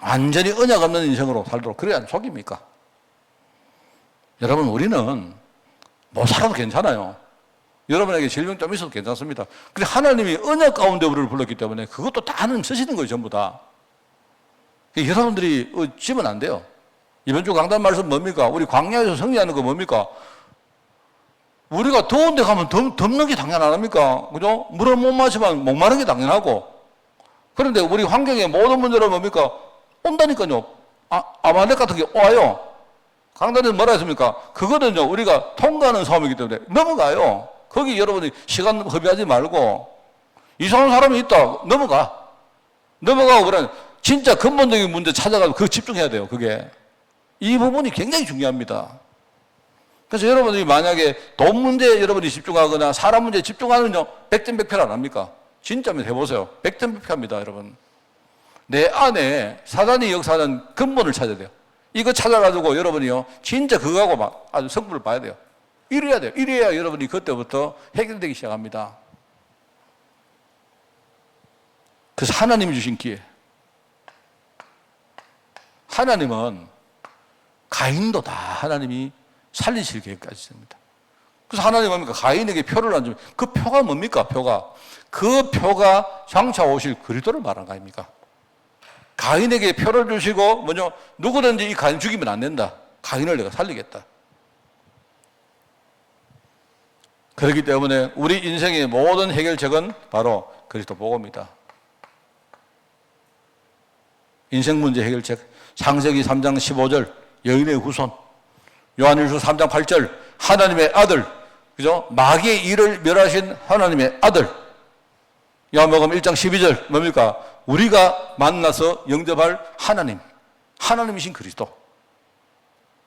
완전히 언약 없는 인생으로 살도록 그래야 속입니까? 여러분 우리는 못 살아도 괜찮아요. 여러분에게 질병 좀 있어도 괜찮습니다. 근데 하나님이 언약 가운데 우리를 불렀기 때문에 그것도 다 하나님 쓰시는 거예요. 전부 다. 여러분들이 지면 안 돼요. 이번 주 강단 말씀 뭡니까? 우리 광야에서 승리하는 거 뭡니까? 우리가 더운 데 가면 덥는 게 당연 안 합니까? 그죠? 물을 못 마시면 목마른 게 당연하고. 그런데 우리 환경의 모든 문제는 뭡니까? 온다니까요. 아말렉 같은 게 와요. 강단에서 뭐라 했습니까? 그거는요, 우리가 통과하는 싸움이기 때문에 넘어가요. 거기 여러분이 시간 허비하지 말고, 이상한 사람이 있다. 넘어가고 그러면 진짜 근본적인 문제 찾아가서 그거 집중해야 돼요. 그게. 이 부분이 굉장히 중요합니다. 그래서 여러분들이 만약에 돈 문제에 여러분이 집중하거나 사람 문제에 집중하면요, 백전백패 안 합니까? 진짜면 해보세요. 백전백패합니다, 여러분. 내 안에 사단이 역사하는 근본을 찾아야 돼요. 이거 찾아가지고 여러분이요, 진짜 그거하고 막 아주 성부를 봐야 돼요. 이래야 돼요. 이래야 여러분이 그때부터 해결되기 시작합니다. 그래서 하나님이 주신 기회. 하나님은 가인도 다 하나님이 살리실 계획까지 있습니다. 그래서 하나님 뭡니까? 가인에게 표를 안 주면 그 표가 뭡니까? 그 표가 장차 오실 그리스도를 말하는 거 아닙니까? 가인에게 표를 주시고 뭐냐? 누구든지 이 가인 죽이면 안 된다. 가인을 내가 살리겠다. 그렇기 때문에 우리 인생의 모든 해결책은 바로 그리스도 복음이다. 인생 문제 해결책 창세기 3장 15절 여인의 후손, 요한일서 3장 8절 하나님의 아들, 그죠? 마귀의 일을 멸하신 하나님의 아들. 요한복음 1장 12절 뭡니까? 우리가 만나서 영접할 하나님, 하나님이신 그리스도.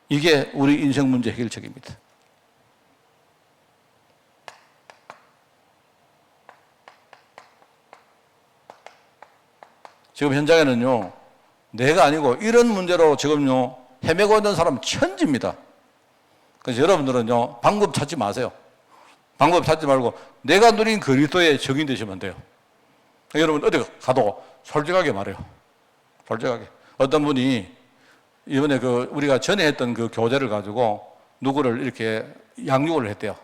이게 우리 인생 문제 해결책입니다. 지금 현장에는요, 내가 아니고 이런 문제로 지금요 헤매고 있는 사람 천지입니다. 그래서 여러분들은요 방법 찾지 마세요. 방법 찾지 말고 내가 누린 그리스도의 적인 되시면 돼요. 여러분 어디 가도 솔직하게 말해요. 솔직하게. 어떤 분이 이번에 우리가 전에 했던 그 교재를 가지고 누구를 이렇게 양육을 했대요.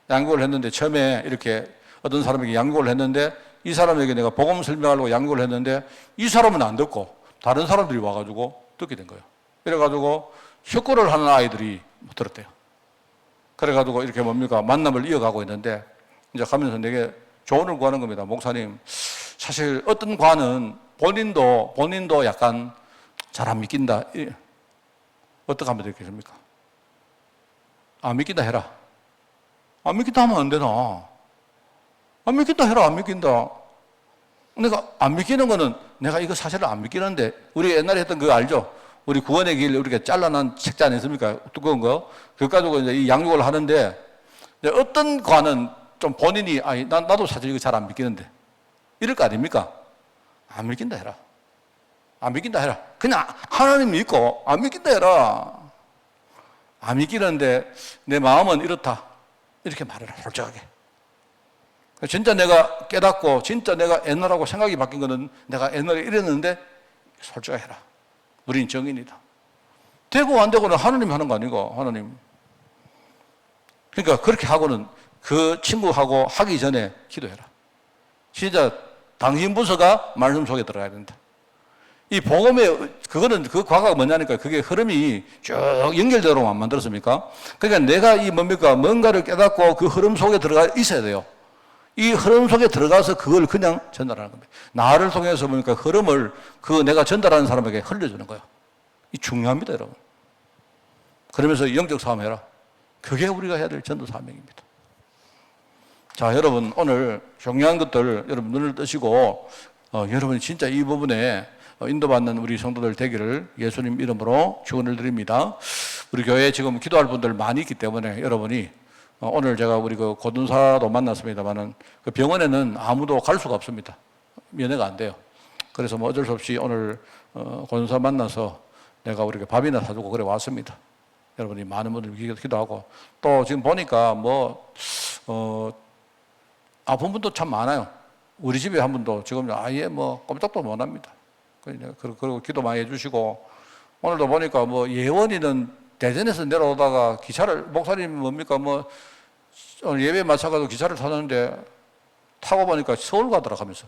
양육을 했는데 처음에 이렇게 어떤 사람에게 양육을 했는데 이 사람에게 내가 복음 설명하려고 양육을 했는데 이 사람은 안 듣고 다른 사람들이 와가지고 듣게 된 거예요. 그래가지고 혁고를 하는 아이들이 들었대요. 그래가지고 이렇게 뭡니까? 만남을 이어가고 있는데 이제 가면서 내게 조언을 구하는 겁니다. 목사님, 사실 어떤 과는 본인도 약간 잘 안 믿긴다. 어떻게 하면 되겠습니까? 안 믿긴다 해라. 안 믿긴다 하면 안 되나? 안 믿긴다 해라. 안 믿긴다. 내가 안 믿기는 거는 내가 이거 사실은 안 믿기는데 우리 옛날에 했던 그거 알죠? 우리 구원의 길 우리가 잘라난 책자 아니습니까? 두꺼운 거. 그거 가지고 이제 이 양육을 하는데 어떤 과는 좀 본인이 나도 사실 이거 잘 안 믿기는데 이럴 거 아닙니까? 안 믿긴다 해라. 안 믿긴다 해라. 그냥 하나님 믿고 안 믿긴다 해라. 안 믿기는데 내 마음은 이렇다. 이렇게 말해라. 솔직하게. 진짜 내가 깨닫고 진짜 내가 옛날하고 생각이 바뀐 거는 내가 옛날에 이랬는데 솔직하게 해라. 우린 정인이다. 되고 안 되고는 하나님이 하는 거 아니고, 하나님. 그러니까 그렇게 하고는 그 친구하고 하기 전에 기도해라. 진짜 당신 부서가 말씀 속에 들어가야 된다. 이 복음의 그거는 그 과거가 뭐냐니까 그게 흐름이 쭉 연결되도록만 만들었습니까? 그러니까 내가 이 뭡니까? 뭔가를 깨닫고 그 흐름 속에 들어가 있어야 돼요. 이 흐름 속에 들어가서 그걸 그냥 전달하는 겁니다. 나를 통해서 보니까 흐름을 그 내가 전달하는 사람에게 흘려주는 거예요. 이 중요합니다, 여러분. 그러면서 영적 싸움해라. 그게 우리가 해야 될 전도 사명입니다. 자, 여러분 오늘 중요한 것들 여러분 눈을 뜨시고 여러분이 진짜 이 부분에 인도받는 우리 성도들 되기를 예수님 이름으로 축원을 드립니다. 우리 교회에 지금 기도할 분들 많이 있기 때문에 여러분이 오늘 제가 우리 그 고둔사도 만났습니다만은 그 병원에는 아무도 갈 수가 없습니다. 면회가 안 돼요. 그래서 뭐 어쩔 수 없이 오늘 고둔사 만나서 내가 우리가 밥이나 사주고 그래 왔습니다. 여러분이 많은 분들이 기도하고 또 지금 보니까 아픈 분도 참 많아요. 우리 집에 한 분도 지금 아예 꼼짝도 못 합니다. 그리고 기도 많이 해주시고 오늘도 보니까 예원이는 대전에서 내려오다가 기차를 목사님 뭡니까 오늘 예배 마쳐가지고 기차를 타는데 타고 보니까 서울 가더라 하면서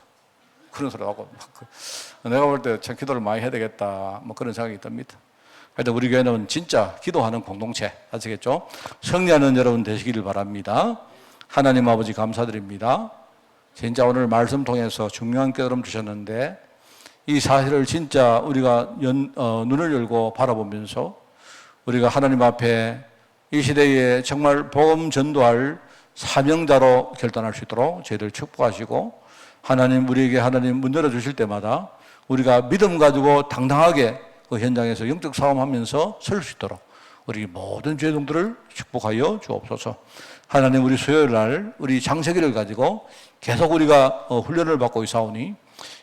그런 소리 하고 내가 볼 때 참 기도를 많이 해야 되겠다 그런 생각이 듭니다. 하여튼 우리 교회는 진짜 기도하는 공동체 아시겠죠? 승리하는 여러분 되시기를 바랍니다. 하나님 아버지 감사드립니다. 진짜 오늘 말씀 통해서 중요한 깨달음 주셨는데 이 사실을 진짜 우리가 눈을 열고 바라보면서 우리가 하나님 앞에 이 시대에 정말 복음 전도할 사명자로 결단할 수 있도록 저희들 축복하시고 하나님 우리에게 하나님 문 열어주실 때마다 우리가 믿음 가지고 당당하게 그 현장에서 영적 싸움하면서 설 수 있도록 우리 모든 죄종들을 축복하여 주옵소서. 하나님 우리 수요일 날 우리 창세기를 가지고 계속 우리가 훈련을 받고 있사오니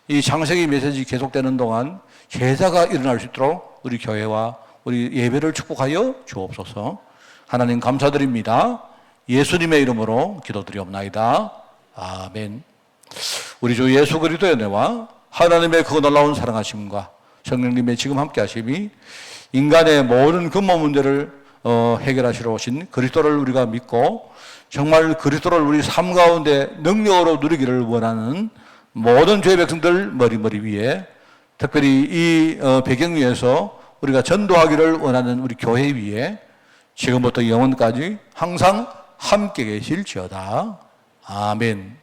이 창세기 메시지 계속되는 동안 제자가 일어날 수 있도록 우리 교회와 우리 예배를 축복하여 주옵소서. 하나님 감사드립니다. 예수님의 이름으로 기도드리옵나이다. 아멘. 우리 주 예수 그리스도의 은혜와 하나님의 그 놀라운 사랑하심과 성령님의 지금 함께 하심이 인간의 모든 근본 문제를 해결하시러 오신 그리스도를 우리가 믿고 정말 그리스도를 우리 삶 가운데 능력으로 누리기를 원하는 모든 죄의 백성들 머리 위에 특별히 이 배경 위에서 우리가 전도하기를 원하는 우리 교회 위에 지금부터 영원까지 항상 함께 계실지어다. 아멘.